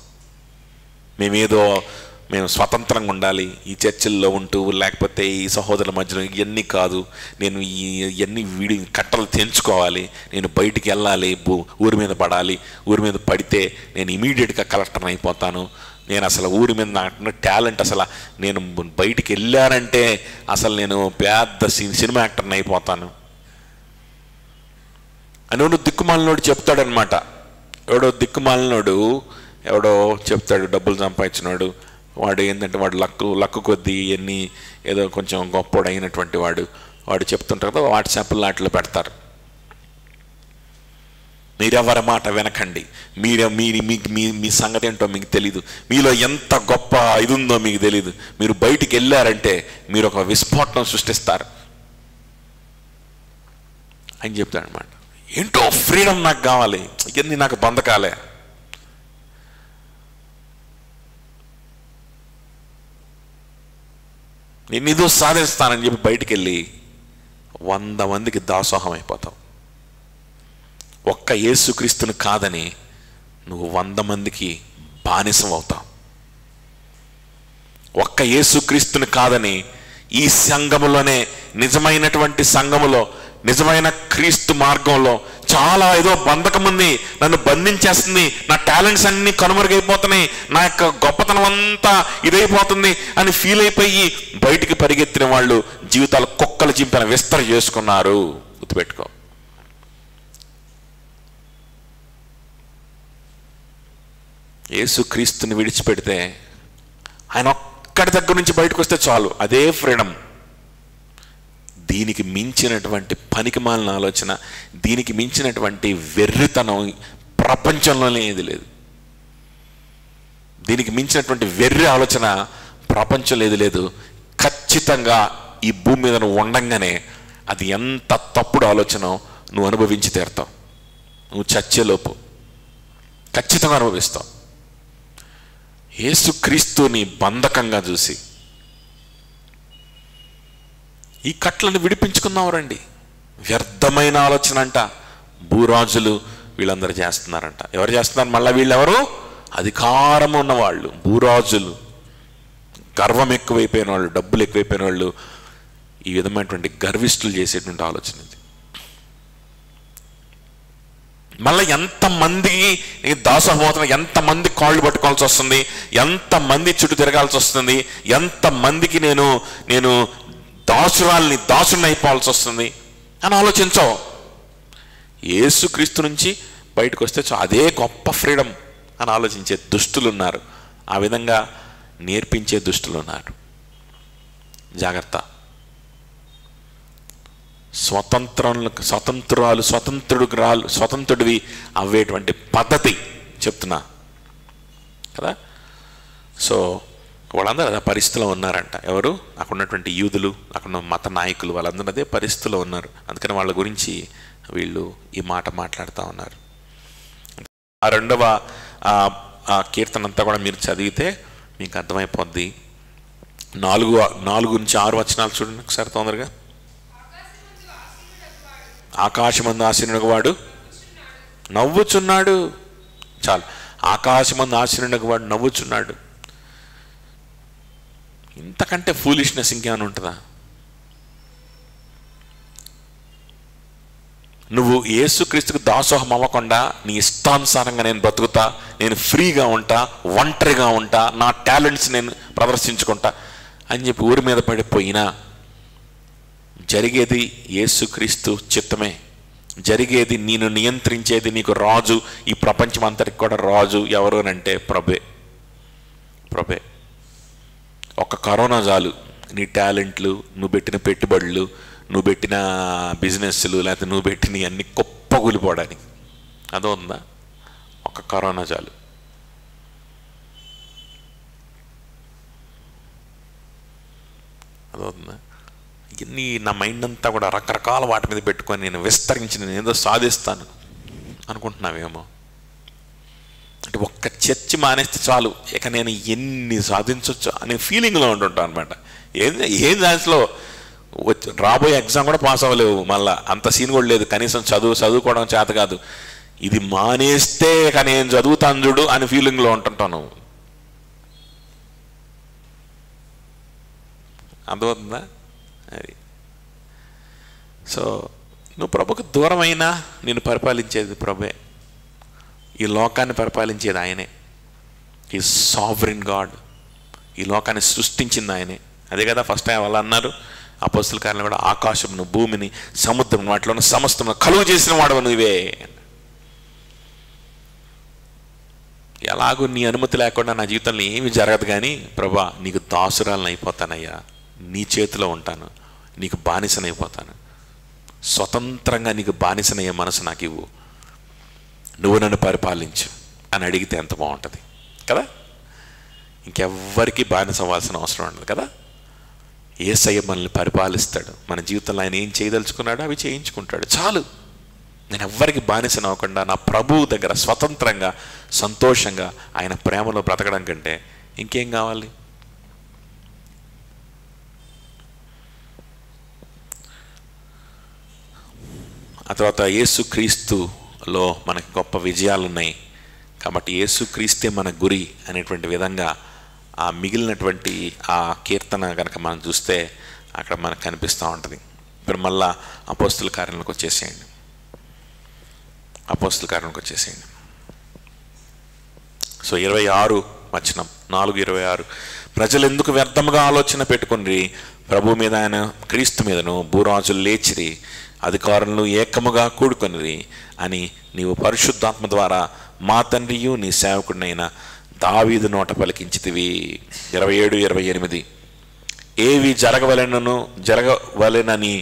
మేము స్వతంత్రంగా ఉండాలి ఈ చర్చిల్లో ఉంటూ, లేకపోతే ఈ సహోదరుల మధ్యలో ఇవన్నీ కాదు, నేను ఇవన్నీ కట్టలు తెంచుకోవాలి, నేను బయటికి వెళ్ళాలి, ఊరి మీద పడాలి, ఊరి మీద పడితే నేను ఇమీడియట్గా కలెక్టర్ అయిపోతాను, నేను అసలు ఊరి మీద నాకు టాలెంట్, అసలు నేను బయటికి వెళ్ళానంటే అసలు నేను పెద్ద సినిమా యాక్టర్ని అయిపోతాను అని దిక్కుమాలినోడు చెప్తాడనమాట. ఎవడో చెప్తాడు, డబ్బులు సంపాదించినాడు వాడు. ఏంటంటే వాడు లక్కు కొద్దీ ఎన్ని ఏదో కొంచెం గొప్పోడు అయినటువంటి వాడు చెప్తుంటారు కదా, వాట్సాప్లో వాటిలో పెడతారు, మీరెవరి మాట వినకండి, మీ సంగతి ఏంటో మీకు తెలీదు, మీలో ఎంత గొప్ప ఇది ఉందో మీకు తెలీదు, మీరు బయటికి వెళ్ళారంటే మీరు ఒక విస్ఫోటనం సృష్టిస్తారు అని చెప్తాడనమాట. ఏంటో ఫ్రీడమ్ నాకు కావాలి, ఇవన్నీ నాకు బంధకాలే. నేను ఇదో సాధిస్తానని చెప్పి బయటికి వెళ్ళి 100 మందికి దాసోహం అయిపోతావు. ఒక్క యేసుక్రీస్తుని కాదని నువ్వు 100 మందికి బానిసం అవుతావు. ఒక్క యేసుక్రీస్తుని కాదని ఈ సంఘములోనే, నిజమైనటువంటి సంఘములో, నిజమైన క్రీస్తు మార్గంలో చాలా ఏదో బంధకం ఉంది, నన్ను బంధించేస్తుంది, నా టాలెంట్స్ అన్నీ కనుమరుగైపోతున్నాయి, నా యొక్క గొప్పతనం అంతా ఇదైపోతుంది అని ఫీల్ అయిపోయి బయటికి పరిగెత్తిన వాళ్ళు జీవితాలు కుక్కలు చింపిన విస్తర చేసుకున్నారు. గుర్తుపెట్టుకో. యేసుక్రీస్తుని విడిచిపెడితే, ఆయన ఒక్కడి దగ్గర నుంచి బయటకు వస్తే చాలు, అదే ఫ్రీడమ్. దీనికి మించినటువంటి పనికిమాలిన ఆలోచన, దీనికి మించినటువంటి వెర్రితనం ప్రపంచంలోనే ఏది లేదు. దీనికి మించినటువంటి వెర్రి ఆలోచన ప్రపంచంలో ఏది లేదు. ఖచ్చితంగా ఈ భూమి మీద నువ్వు ఉండంగానే అది ఎంత తప్పుడు ఆలోచన నువ్వు అనుభవించి తీరుతావు. నువ్వు చచ్చేలోపు ఖచ్చితంగా అనుభవిస్తావు. యేసుక్రీస్తుని బంధకంగా చూసి ఈ కట్లను విడిపించుకుందాం రండి. వ్యర్థమైన ఆలోచన అంట భూరాజులు వీళ్ళందరూ చేస్తున్నారంట. ఎవరు చేస్తున్నారు? మళ్ళీ వీళ్ళెవరు? అధికారం ఉన్నవాళ్ళు, భూరాజులు, గర్వం ఎక్కువైపోయిన వాళ్ళు, డబ్బులు ఎక్కువైపోయిన వాళ్ళు, ఈ విధమైనటువంటి గర్విష్ఠులు చేసేటువంటి ఆలోచన ఇది. మళ్ళీ ఎంతమందికి దాసోహమవుతున్నా, ఎంతమంది కాళ్ళు పట్టుకోవాల్సి వస్తుంది, ఎంతమంది చుట్టూ తిరగాల్సి వస్తుంది, ఎంతమందికి నేను దాసుని అయిపోవాల్సి వస్తుంది అని ఆలోచించవు. యేసుక్రీస్తు నుంచి బయటకు వస్తే అదే గొప్ప ఫ్రీడమ్ అని ఆలోచించే దుష్టులు ఉన్నారు, ఆ విధంగా నేర్పించే దుష్టులు ఉన్నారు. జాగ్రత్త. స్వతంత్రుడివి అవ్వేటువంటి పద్ధతి చెప్తున్నా కదా. సో వాళ్ళందరూ అదే పరిస్థితిలో ఉన్నారంట. ఎవరు? అక్కడ ఉన్నటువంటి యూదులు, అక్కడ ఉన్న మత నాయకులు, వాళ్ళందరూ అదే పరిస్థితిలో ఉన్నారు. అందుకని వాళ్ళ గురించి వీళ్ళు ఈ మాట మాట్లాడుతూ ఉన్నారు. ఆ 2వ కీర్తన అంతా కూడా మీరు చదివితే మీకు అర్థమైపోద్ది. 4 నుంచి 6 వచనాలు చూడండి ఒకసారి తొందరగా. ఆకాశమందు ఆసీనుడగు వాడు నవ్వుచున్నాడు. చాలు. ఆకాశమందు ఆసీనుడగు వాడు నవ్వుచున్నాడు. ఇంతకంటే ఫూలిష్నెస్ ఇంకేమైనా ఉంటుందా? నువ్వు యేసుక్రీస్తుకు దాసోహం అవ్వకుండా నీ ఇష్టానుసారంగా నేను బ్రతుకుతా, నేను ఫ్రీగా ఉంటా, ఒంటరిగా ఉంటా, నా టాలెంట్స్ నేను ప్రదర్శించుకుంటా అని చెప్పి ఊరి మీద పడిపోయినా జరిగేది యేసుక్రీస్తు చిత్తమే. జరిగేది నేను నియంత్రించేది నీకు రాజు, ఈ ప్రపంచం అంతటికి కూడా రాజు ఎవరు అని అంటే ప్రభే. ఒక్క కరోనా చాలు నీ టాలెంట్లు, నువ్వు పెట్టిన పెట్టుబడులు, నువ్వు పెట్టిన బిజినెస్లు, లేకపోతే నువ్వు పెట్టిన అన్ని కుప్పగూలిపోవడానికి. అదో ఉందా? ఒక్క కరోనా చాలు. అదవుతుందా? ఇవన్నీ నా మైండ్ అంతా కూడా రకరకాల వాటి మీద పెట్టుకొని నేను విస్తరించి నేను ఏదో సాధిస్తాను అనుకుంటున్నావేమో. అంటే ఒక్క చర్చి మానేస్తే చాలు, ఇక నేను ఎన్ని సాధించవచ్చు అనే ఫీలింగ్లో ఉంటుంటాను అనమాట. ఏం దాంట్లో రాబోయే ఎగ్జామ్ కూడా పాస్ అవ్వలేవు, మళ్ళీ అంత సీన్ కూడా లేదు, కనీసం చదువుకోవడం చేత కాదు. ఇది మానేస్తే ఇక నేను చదువుతాను చూడు అనే ఫీలింగ్లో ఉంటుంటాను. అర్థమవుతుందా? అది. సో నువ్వు ప్రభుకు దూరమైనా నేను పరిపాలించేది ప్రభే, ఈ లోకాన్ని పరిపాలించేది ఆయనే. ఈ సావరిన్ గాడ్, ఈ లోకాన్ని సృష్టించింది ఆయనే. అదే కదా ఫస్ట్ టైం వాళ్ళు అన్నారు అపోస్తల కార్యాలు కూడా, ఆకాశమును, భూమిని, సముద్రం, వాటిలో ఉన్న సమస్తము కలుగు చేసిన వాడవు నువ్వే. ఎలాగూ నీ అనుమతి లేకుండా నా జీవితంలో ఏమి జరగదు, కానీ ప్రభా నీకు దాసురాలను అయిపోతానయ్యా, నీ చేతిలో ఉంటాను, నీకు బానిసనైపోతాను, స్వతంత్రంగా నీకు బానిసనయ్యే మనసు నాకు ఇవ్వు, నువ్వు నన్ను పరిపాలించు అని అడిగితే ఎంత బాగుంటుంది కదా. ఇంకెవ్వరికి బానిస అవ్వాల్సిన అవసరం ఉండదు కదా. యేసయ్య మనల్ని పరిపాలిస్తాడు. మన జీవితంలో ఆయన ఏం చేయదలుచుకున్నాడో అవి చేయించుకుంటాడు. చాలు. నేను ఎవ్వరికి బానిసను అవ్వకుండా నా ప్రభువు దగ్గర స్వతంత్రంగా సంతోషంగా ఆయన ప్రేమలో బ్రతకడం కంటే ఇంకేం కావాలి? ఆ తర్వాత యేసుక్రీస్తులో మనకి గొప్ప విజయాలు ఉన్నాయి కాబట్టి యేసుక్రీస్తే మన గురి అనేటువంటి విధంగా ఆ మిగిలినటువంటి ఆ కీర్తన కనుక మనం చూస్తే అక్కడ మనకు కనిపిస్తూ ఉంటుంది. ఇప్పుడు మళ్ళా అపోస్తల కార్యంలోకి వచ్చేసేయండి. సో 26 వచనం, 4:26. ప్రజలు ఎందుకు వ్యర్థముగా ఆలోచన పెట్టుకుని ప్రభు మీద, ఆయన క్రీస్తు మీదను భూరాజులు లేచిరి, అధికారులను ఏకముగా కూడుకొనిరి అని నీవు పరిశుద్ధాత్మ ద్వారా మా తండ్రియు నీ సేవకుడినైన దావీదు నోట పలికించితివి. 27-28. ఏవి జరగవలెనని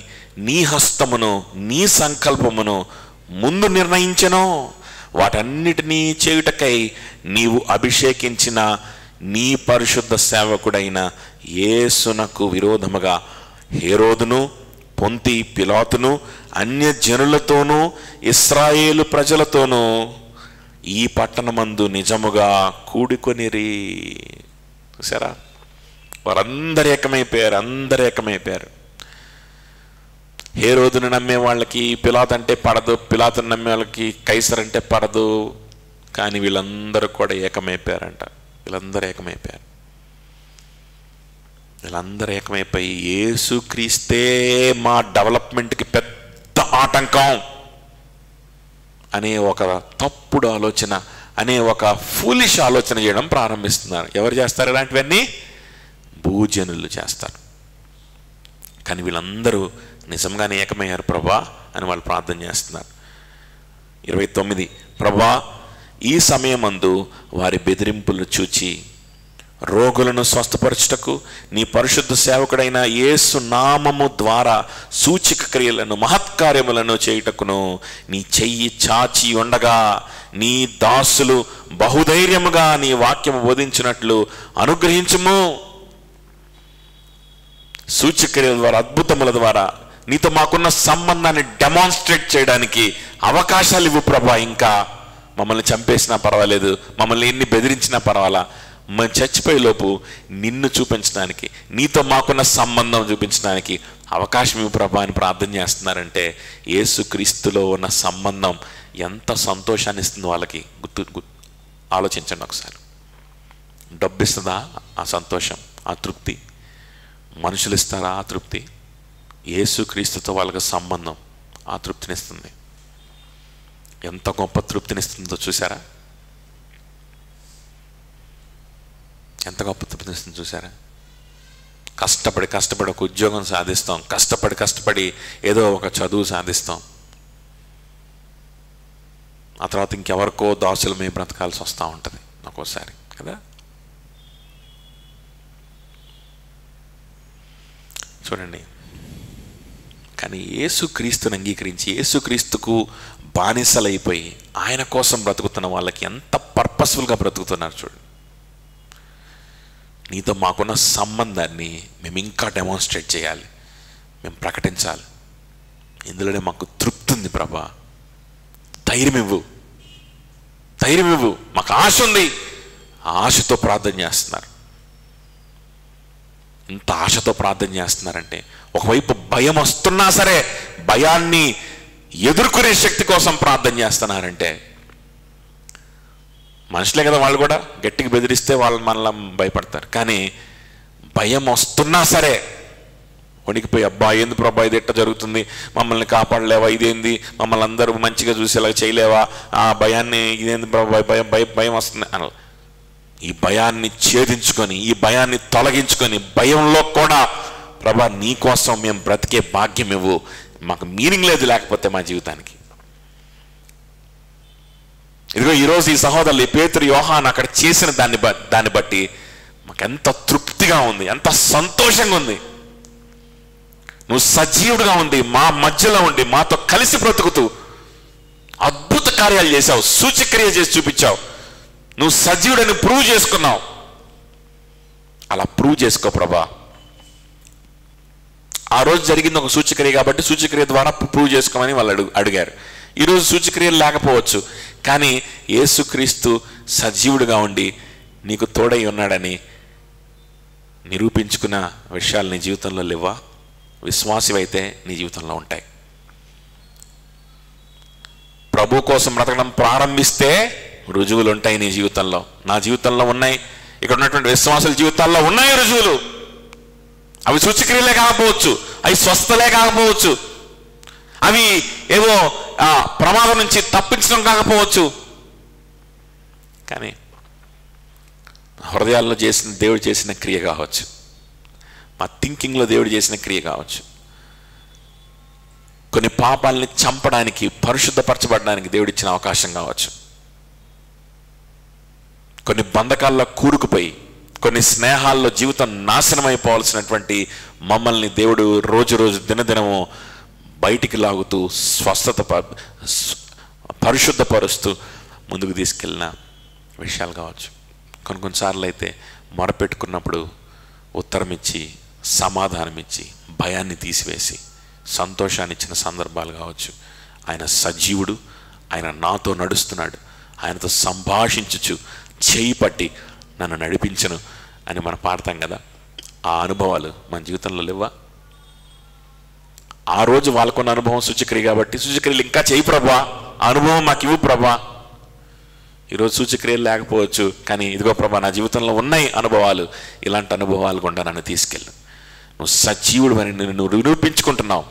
నీ హస్తమును నీ సంకల్పమును ముందు నిర్ణయించెనో వాటన్నిటినీ చేయుటకై నీవు అభిషేకించిన నీ పరిశుద్ధ సేవకుడైన యేసునకు విరోధముగా హేరోదును, పొంతి పిలాతును, అన్యజనులతోనూ ఇశ్రాయేలు ప్రజలతోనూ ఈ పట్టణమందు నిజముగా కూడుకొనిరి. చూసారా, వారందరూ ఏకమైపోయారు. హేరోదును నమ్మే వాళ్ళకి పిలాతు అంటే పడదు, పిలాతును నమ్మే వాళ్ళకి కైసర్ అంటే పడదు, కానీ వీళ్ళందరూ కూడా ఏకమైపోయారంట. వీళ్ళందరూ ఏకమైపోయి యేసుక్రీస్తే మా డెవలప్మెంట్కి పెద్ద ఆటంకం అనే ఒక తప్పుడు ఆలోచన, అనే ఒక ఫూలిష్ ఆలోచన చేయడం ప్రారంభిస్తున్నారు. ఎవరు చేస్తారు ఇలాంటివన్నీ? భూజనులు చేస్తారు. కానీ వీళ్ళందరూ నిజంగానే ఏకమయ్యారు ప్రభా అని వాళ్ళు ప్రార్థన చేస్తున్నారు. 29, ప్రభా ఈ సమయమందు వారి బెదిరింపులు చూచి రోగులను స్వస్థపరచుటకు నీ పరిశుద్ధ సేవకుడైన యేసు నామము ద్వారా సూచక క్రియలను మహత్కార్యములను చేయుటకును నీ చెయ్యి చాచి ఉండగా నీ దాసులు బహుధైర్యముగా నీ వాక్యము బోధించినట్లు అనుగ్రహించుము. సూచక్రియల ద్వారా, అద్భుతముల ద్వారా నీతో మాకున్న సంబంధాన్ని డెమాన్స్ట్రేట్ చేయడానికి అవకాశాలు ఇవ్వు ప్రభా. ఇంకా మమ్మల్ని చంపేసినా పర్వాలేదు, మమ్మల్ని ఎన్ని బెదిరించినా పర్వాలా, మేము చచ్చిపోయేలోపు నిన్ను చూపించడానికి, నీతో మాకున్న సంబంధం చూపించడానికి అవకాశం ఇవ్వు ప్రభా అని ప్రార్థన చేస్తున్నారంటే యేసుక్రీస్తులో ఉన్న సంబంధం ఎంత సంతోషాన్ని ఇస్తుంది వాళ్ళకి. ఆలోచించండి ఒకసారి. డబ్బు ఇస్తుందా ఆ సంతోషం, ఆ తృప్తి? మనుషులు ఇస్తారా ఆ తృప్తి? యేసుక్రీస్తుతో వాళ్ళకి సంబంధం ఆ తృప్తినిస్తుంది. ఎంత గొప్ప తృప్తినిస్తుందో చూసారా? ఎంత గొప్ప తృప్తినిస్తుందో చూసారా? కష్టపడి ఒక ఉద్యోగం సాధిస్తాం, కష్టపడి ఏదో ఒక చదువు సాధిస్తాం, ఆ తర్వాత ఇంకెవరికో దాసులు మేము బ్రతకాల్సి వస్తూ ఉంటుంది ఒక్కోసారి కదా. చూడండి, కానీ యేసుక్రీస్తుని అంగీకరించి యేసుక్రీస్తుకు బానిసలైపోయి ఆయన కోసం బ్రతుకుతున్న వాళ్ళకి ఎంత పర్పస్ఫుల్గా బ్రతుకుతున్నారు చూడండి. నీతో మాకున్న సంబంధాన్ని మేము ఇంకా డెమాన్స్ట్రేట్ చేయాలి, మేము ప్రకటించాలి, ఇందులోనే మాకు తృప్తి ఉంది ప్రభా, ధైర్యం ఇవ్వు, మాకు ఆశ ఉంది. ఆశతో ప్రార్థన చేస్తున్నారు. ఇంత ఆశతో ప్రార్థన చేస్తున్నారంటే ఒకవైపు భయం వస్తున్నా సరే భయాన్ని ఎదుర్కొనే శక్తి కోసం ప్రార్థన చేస్తున్నారంటే, మనుషులే కదా వాళ్ళు కూడా, గట్టిగా బెదిరిస్తే వాళ్ళు మనల్ని భయపడతారు. కానీ భయం వస్తున్నా సరే వణికిపోయి, అబ్బా ఏంది ప్రభా ఇది ఎట్ట జరుగుతుంది, మమ్మల్ని కాపాడలేవా, ఇదేంది, మమ్మల్ని అందరూ మంచిగా చూసేలా చేయలేవా, ఆ భయాన్ని, ఇదేంది ప్రభా భయం వస్తుంది అన. ఈ భయాన్ని ఛేదించుకొని, ఈ భయాన్ని తొలగించుకొని, భయంలో కూడా ప్రభా నీ కోసం మేము బ్రతికే భాగ్యం ఇవ్వు, మాకు మీనింగ్ లేదు లేకపోతే మా జీవితానికి. ఇదిగో ఈరోజు ఈ సహోదరులు ఈ పేతురు, యోహాను అక్కడ చేసిన దాన్ని బట్టి మాకు ఎంత తృప్తిగా ఉంది, ఎంత సంతోషంగా ఉంది. నువ్వు సజీవుడిగా ఉండి మా మధ్యలో ఉండి మాతో కలిసి బ్రతుకుతూ అద్భుత కార్యాలు చేశావు, సూచక్రియ చేసి చూపించావు, నువ్వు సజీవుడని ప్రూవ్ చేసుకున్నావు. అలా ప్రూవ్ చేసుకో ప్రభా. ఆ రోజు జరిగింది ఒక సూచక్రియ కాబట్టి సూచక్రియ ద్వారా ప్రూవ్ చేసుకోమని వాళ్ళు అడిగారు. ఈరోజు సూచక్రియలు లేకపోవచ్చు, కానీ యేసుక్రీస్తు సజీవుడిగా ఉండి నీకు తోడై ఉన్నాడని నిరూపించుకున్న విషయాలు నీ జీవితంలో లేవా? విశ్వాసివైతే నీ జీవితంలో ఉంటాయి. ప్రభు కోసం బ్రతకడం ప్రారంభిస్తే రుజువులు ఉంటాయి నీ జీవితంలో, నా జీవితంలో ఉన్నాయి, ఇక్కడ ఉన్నటువంటి విశ్వాసుల జీవితాల్లో ఉన్నాయి రుజువులు. అవి సూచక్రియలే కాకపోవచ్చు, అవి స్వస్థలే కాకపోవచ్చు, అవి ఏవో ప్రమాదం నుంచి తప్పించడం కాకపోవచ్చు, కానీ హృదయాల్లో చేసిన దేవుడు చేసిన క్రియ కావచ్చు, మా థింకింగ్లో దేవుడు చేసిన క్రియ కావచ్చు, కొన్ని పాపాలని చంపడానికి, పరిశుద్ధపరచబడడానికి దేవుడు ఇచ్చిన అవకాశం కావచ్చు, కొన్ని బంధకాల్లో కూరుకుపోయి, కొన్ని స్నేహాల్లో జీవితం నాశనం అయిపోవాల్సినటువంటి మమ్మల్ని దేవుడు రోజు దినదినము బయటికి లాగుతూ స్వస్థత పరిశుద్ధపరుస్తూ ముందుకు తీసుకెళ్ళిన విషయాలు కావచ్చు. కొన్నిసార్లు అయితే మొరపెట్టుకున్నప్పుడు ఉత్తరం ఇచ్చి, సమాధానం ఇచ్చి, భయాన్ని తీసివేసి సంతోషాన్ని ఇచ్చిన సందర్భాలు కావచ్చు. ఆయన సజీవుడు, ఆయన నాతో నడుస్తున్నాడు, ఆయనతో సంభాషించుచు చేయి పట్టి నన్ను నడిపించను అని మనం పాడతాం కదా. ఆ అనుభవాలు మన జీవితంలో లేవా? ఆ రోజు వాళ్ళకున్న అనుభవం సూచక్రియ కాబట్టి సూచక్రియలు ఇంకా చేయి ప్రభా, ఆ అనుభవం మాకు ఇవ్వు ప్రభా. ఈరోజు సూచక్రియలు లేకపోవచ్చు, కానీ ఇదిగో ప్రభా నా జీవితంలో ఉన్నాయి అనుభవాలు, ఇలాంటి అనుభవాలు గుండా నన్ను తీసుకెళ్ళు, నువ్వు సజీవుడు అని నువ్వు నిరూపించుకుంటున్నావు,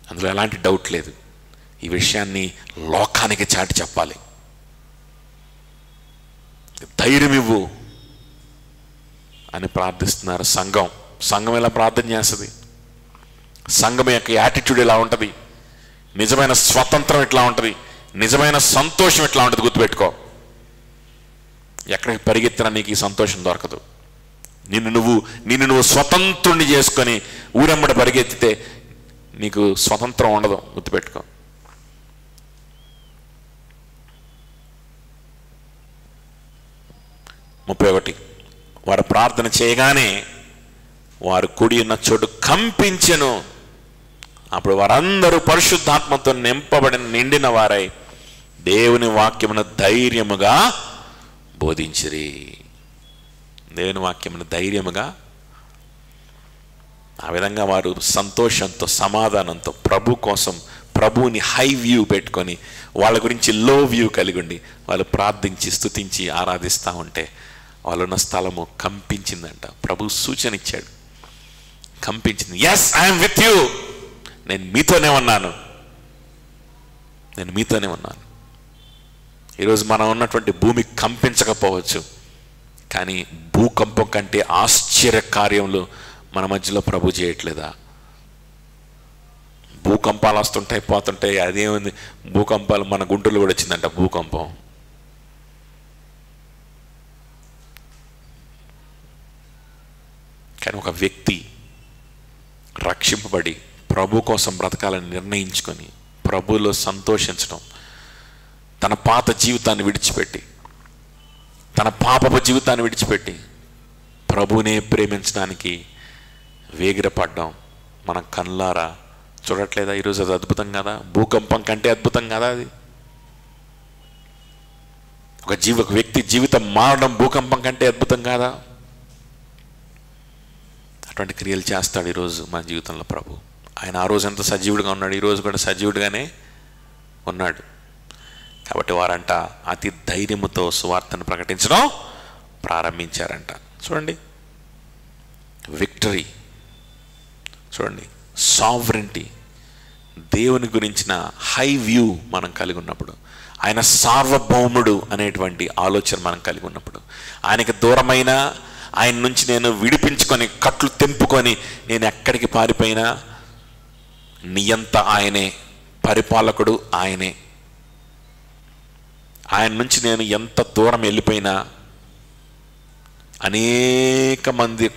అందులో ఎలాంటి డౌట్ లేదు. ఈ విషయాన్ని లోకానికి చాటి చెప్పాలి. ధైర్యం ఇవ్వు అని ప్రార్థిస్తున్నారు సంఘం. సంఘం ఎలా ప్రార్థన చేస్తుంది? సంఘం యొక్క యాటిట్యూడ్ ఎలా ఉంటుంది? నిజమైన స్వతంత్రం ఎట్లా ఉంటుంది? నిజమైన సంతోషం ఎట్లా ఉంటుంది? గుర్తుపెట్టుకో. ఎక్కడికి పరిగెత్తినా నీకు ఈ సంతోషం దొరకదు. నిన్ను నువ్వు స్వతంత్రుని చేసుకొని ఊరెమ్మడి పరిగెత్తితే నీకు స్వతంత్రం ఉండదు. గుర్తుపెట్టుకో. ముప్పై వారు ప్రార్థన చేయగానే వారు కూడి ఉన్న చోటు కంపించెను. అప్పుడు వారందరూ పరిశుద్ధాత్మతో నిండిన వారై దేవుని వాక్యమును ధైర్యముగా బోధించిరి. దేవుని వాక్యమును ధైర్యముగా, ఆ విధంగా వారు సంతోషంతో సమాధానంతో ప్రభు కోసం ప్రభువుని హై వ్యూ పెట్టుకొని వాళ్ళ గురించి లో వ్యూ కలిగి ఉండి వాళ్ళు ప్రార్థించి స్తుతించి ఆరాధిస్తూ ఉంటే వాళ్ళున్న స్థలము కంపించిందంట. ప్రభు సూచన ఇచ్చాడు, కంపించింది. Yes, I'm with you. నేను మీతోనే ఉన్నాను. ఈరోజు మనం ఉన్నటువంటి భూమి కంపించకపోవచ్చు, కానీ భూకంపం కంటే ఆశ్చర్య కార్యములు మన మధ్యలో ప్రభు చేయట్లేదా? భూకంపాలు వస్తుంటాయి పోతుంటాయి, అదేముంది. భూకంపాలు మన గుంటూరులో కూడా వచ్చిందంట భూకంపం. కానీ ఒక వ్యక్తి రక్షింపబడి ప్రభు కోసం బ్రతకాలని నిర్ణయించుకొని ప్రభువులో సంతోషించడం, తన పాత జీవితాన్ని విడిచిపెట్టి, తన పాపపు జీవితాన్ని విడిచిపెట్టి ప్రభువునే ప్రేమించడానికి వేగిరపడ్డం మన కళ్ళారా చూడట్లేదా? ఈరోజు అది అద్భుతం కదా? భూకంపం కంటే అద్భుతం కదా అది? ఒక వ్యక్తి జీవితం మారడం భూకంపం కంటే అద్భుతం కాదా? అటువంటి క్రియలు చేస్తాడు ఈరోజు మన జీవితంలో ప్రభు. ఆయన ఆ రోజు ఎంత సజీవుడిగా ఉన్నాడు, ఈరోజు కూడా సజీవుడిగానే ఉన్నాడు. కాబట్టి వారంట అతి ధైర్యముతో సువార్తను ప్రకటించడం ప్రారంభించారంట. చూడండి, విక్టరీ చూడండి, సావరెంటీ, దేవుని గురించిన హై వ్యూ మనం కలిగి ఉన్నప్పుడు, ఆయన సార్వభౌముడు అనేటువంటి ఆలోచన మనం కలిగి ఉన్నప్పుడు, ఆయనకి దూరమైన ఆయన నుంచి నేను విడిపించుకొని కట్లు తెంపుకొని నేను ఎక్కడికి పారిపోయినా నియంత ఆయనే, పరిపాలకుడు ఆయనే. ఆయన నుంచి నేను ఎంత దూరం వెళ్ళిపోయినా అనేక మంది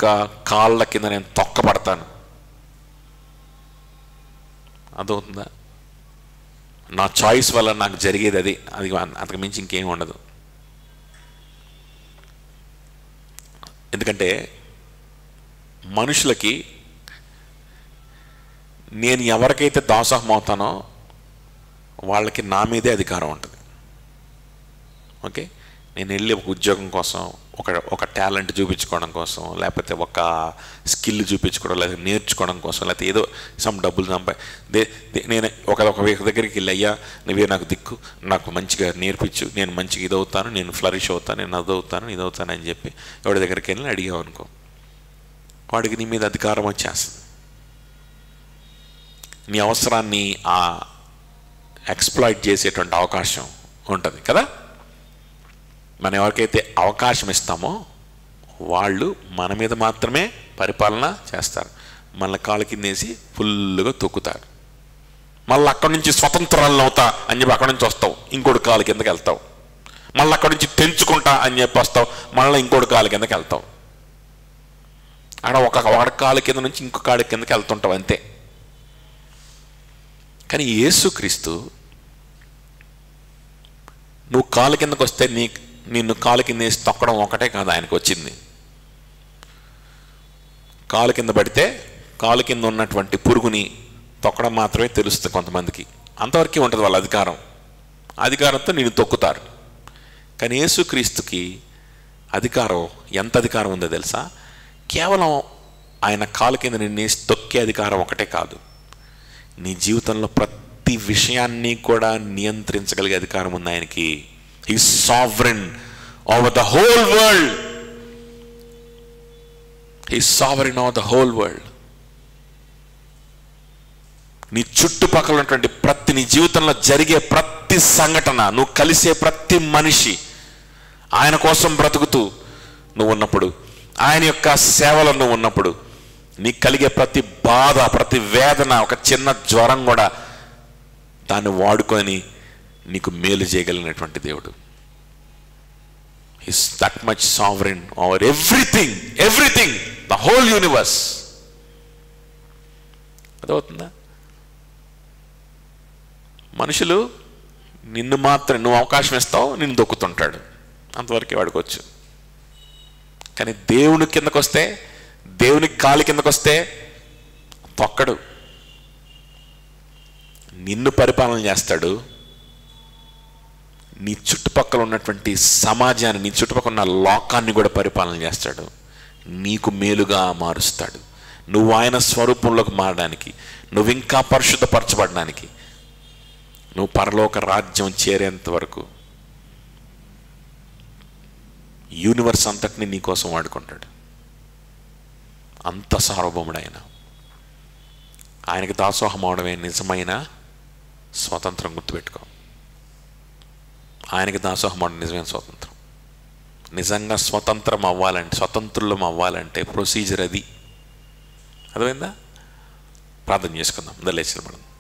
కాళ్ళ కింద నేను తొక్కబడతాను. అదవుతుందా? నా చాయిస్ వల్ల నాకు జరిగేది అది అంతకు మించి ఇంకేం ఉండదు. ఎందుకంటే మనుషులకి నేను ఎవరికైతే దాసోహం అవుతానో వాళ్ళకి నా మీదే అధికారం ఉంటుంది. ఓకే, నేను వెళ్ళి ఒక ఉద్యోగం కోసం, ఒక టాలెంట్ చూపించుకోవడం కోసం, లేకపోతే ఒక స్కిల్ చూపించుకోవడం, లేకపోతే నేర్చుకోవడం కోసం, లేకపోతే ఏదో సమ్ డబ్బులు నేను ఒక వ్యక్తి దగ్గరికి వెళ్ళి, అయ్యా నువ్వే నాకు దిక్కు, నాకు మంచిగా నేర్పించు, నేను మంచిగా ఇదవుతాను, నేను ఫ్లరిష్ అవుతాను, నేను అదవుతాను ఇదవుతాను అని చెప్పి ఎవరి దగ్గరికి వెళ్ళి అడిగావు అనుకో, వాడికి నీ మీద అధికారం వచ్చేస్తుంది. నీ అవసరాన్ని ఎక్స్ప్లాయిట్ చేసేటువంటి అవకాశం ఉంటుంది కదా. మనం ఎవరికైతే అవకాశం ఇస్తామో వాళ్ళు మన మీద మాత్రమే పరిపాలన చేస్తారు. మళ్ళీ కాళ్ళ కిందేసి ఫుల్గా తొక్కుతారు. మళ్ళీ అక్కడి నుంచి స్వతంత్రాలను అవుతా అని చెప్పి అక్కడి నుంచి వస్తావు, ఇంకోటి కాళ్ళ కిందకి వెళ్తావు. మళ్ళీ అక్కడి నుంచి తెంచుకుంటా అని చెప్పి వస్తావు, మళ్ళీ ఇంకోటి కాళ్ళ కిందకి వెళ్తావు. అక్కడ ఒక కాళ్ళ కింద నుంచి ఇంకో కాళ్ళ కిందకి వెళ్తుంటావు అంతే. కానీ యేసుక్రీస్తు నువ్వు కాళ్ళ కిందకు వస్తే నిన్ను కాళ్ళ కింద వేసి తొక్కడం ఒకటే కాదు ఆయనకు వచ్చింది. కాలు కింద పడితే కాలు కింద ఉన్నటువంటి పురుగుని తొక్కడం మాత్రమే తెలుస్తుంది కొంతమందికి, అంతవరకే ఉంటుంది వాళ్ళ అధికారంతో నిన్ను తొక్కుతారు. కానీ యేసుక్రీస్తుకి ఎంత అధికారం ఉందో తెలుసా? కేవలం ఆయన కాలు కింద నిన్ను తొక్కే అధికారం ఒకటే కాదు, నీ జీవితంలో ప్రతి విషయాన్ని కూడా నియంత్రించగలిగే అధికారం ఉంది ఆయనకి. He is sovereign over the whole world. He is sovereign over the whole world. నీ చుట్టుపక్కల ఉన్నటువంటి ప్రతి నీ జీవితంలో జరిగే ప్రతి సంఘటన, నువ్వు కలిసే ప్రతి మనిషి ఆయన కోసం బ్రతుకుతూ నువ్వు ఉన్నప్పుడు, ఆయన యొక్క సేవలో నువ్వు ఉన్నప్పుడు నీకు కలిగే ప్రతి బాధ, ప్రతి వేదన, ఒక చిన్న జ్వరం కూడా దాన్ని వాడుకొని నీకు మేలు చేయగలిగినటువంటి దేవుడు. He's that much sovereign over everything, the whole universe. అదవుతుందా? మనుషులు నిన్ను మాత్రం, నువ్వు అవకాశం ఇస్తావు, నిన్ను దొక్కుతుంటాడు, అంతవరకే వాడుకోవచ్చు. కానీ దేవుని కిందకు వస్తే, దేవునికి కాలి కిందకు వస్తే తొక్కడు. నిన్ను పరిపాలన చేస్తాడు, నీ చుట్టుపక్కల ఉన్నటువంటి సమాజాన్ని, నీ చుట్టుపక్కల ఉన్న లోకాన్ని కూడా పరిపాలన చేస్తాడు. నీకు మేలుగా మారుస్తాడు. నువ్వు ఆయన స్వరూపంలోకి మారడానికి, నువ్వు ఇంకా పరిశుద్ధపరచబడడానికి, నువ్వు పరలోక రాజ్యం చేరేంత వరకు యూనివర్స్ అంతటిని నీ కోసం వాడుకుంటాడు. అంత సార్వభౌముడు ఆయన. ఆయనకి దాసోహం అవడమే నిజమైన స్వతంత్రం. గుర్తుపెట్టుకో, ఆయనకి దాసోహం అవడం నిజమైన స్వతంత్రం. నిజంగా స్వతంత్రులం అవ్వాలంటే ప్రొసీజర్ అది. అర్థమైందా? ప్రార్థన చేసుకుందాం. లేచి నిలబడదాం.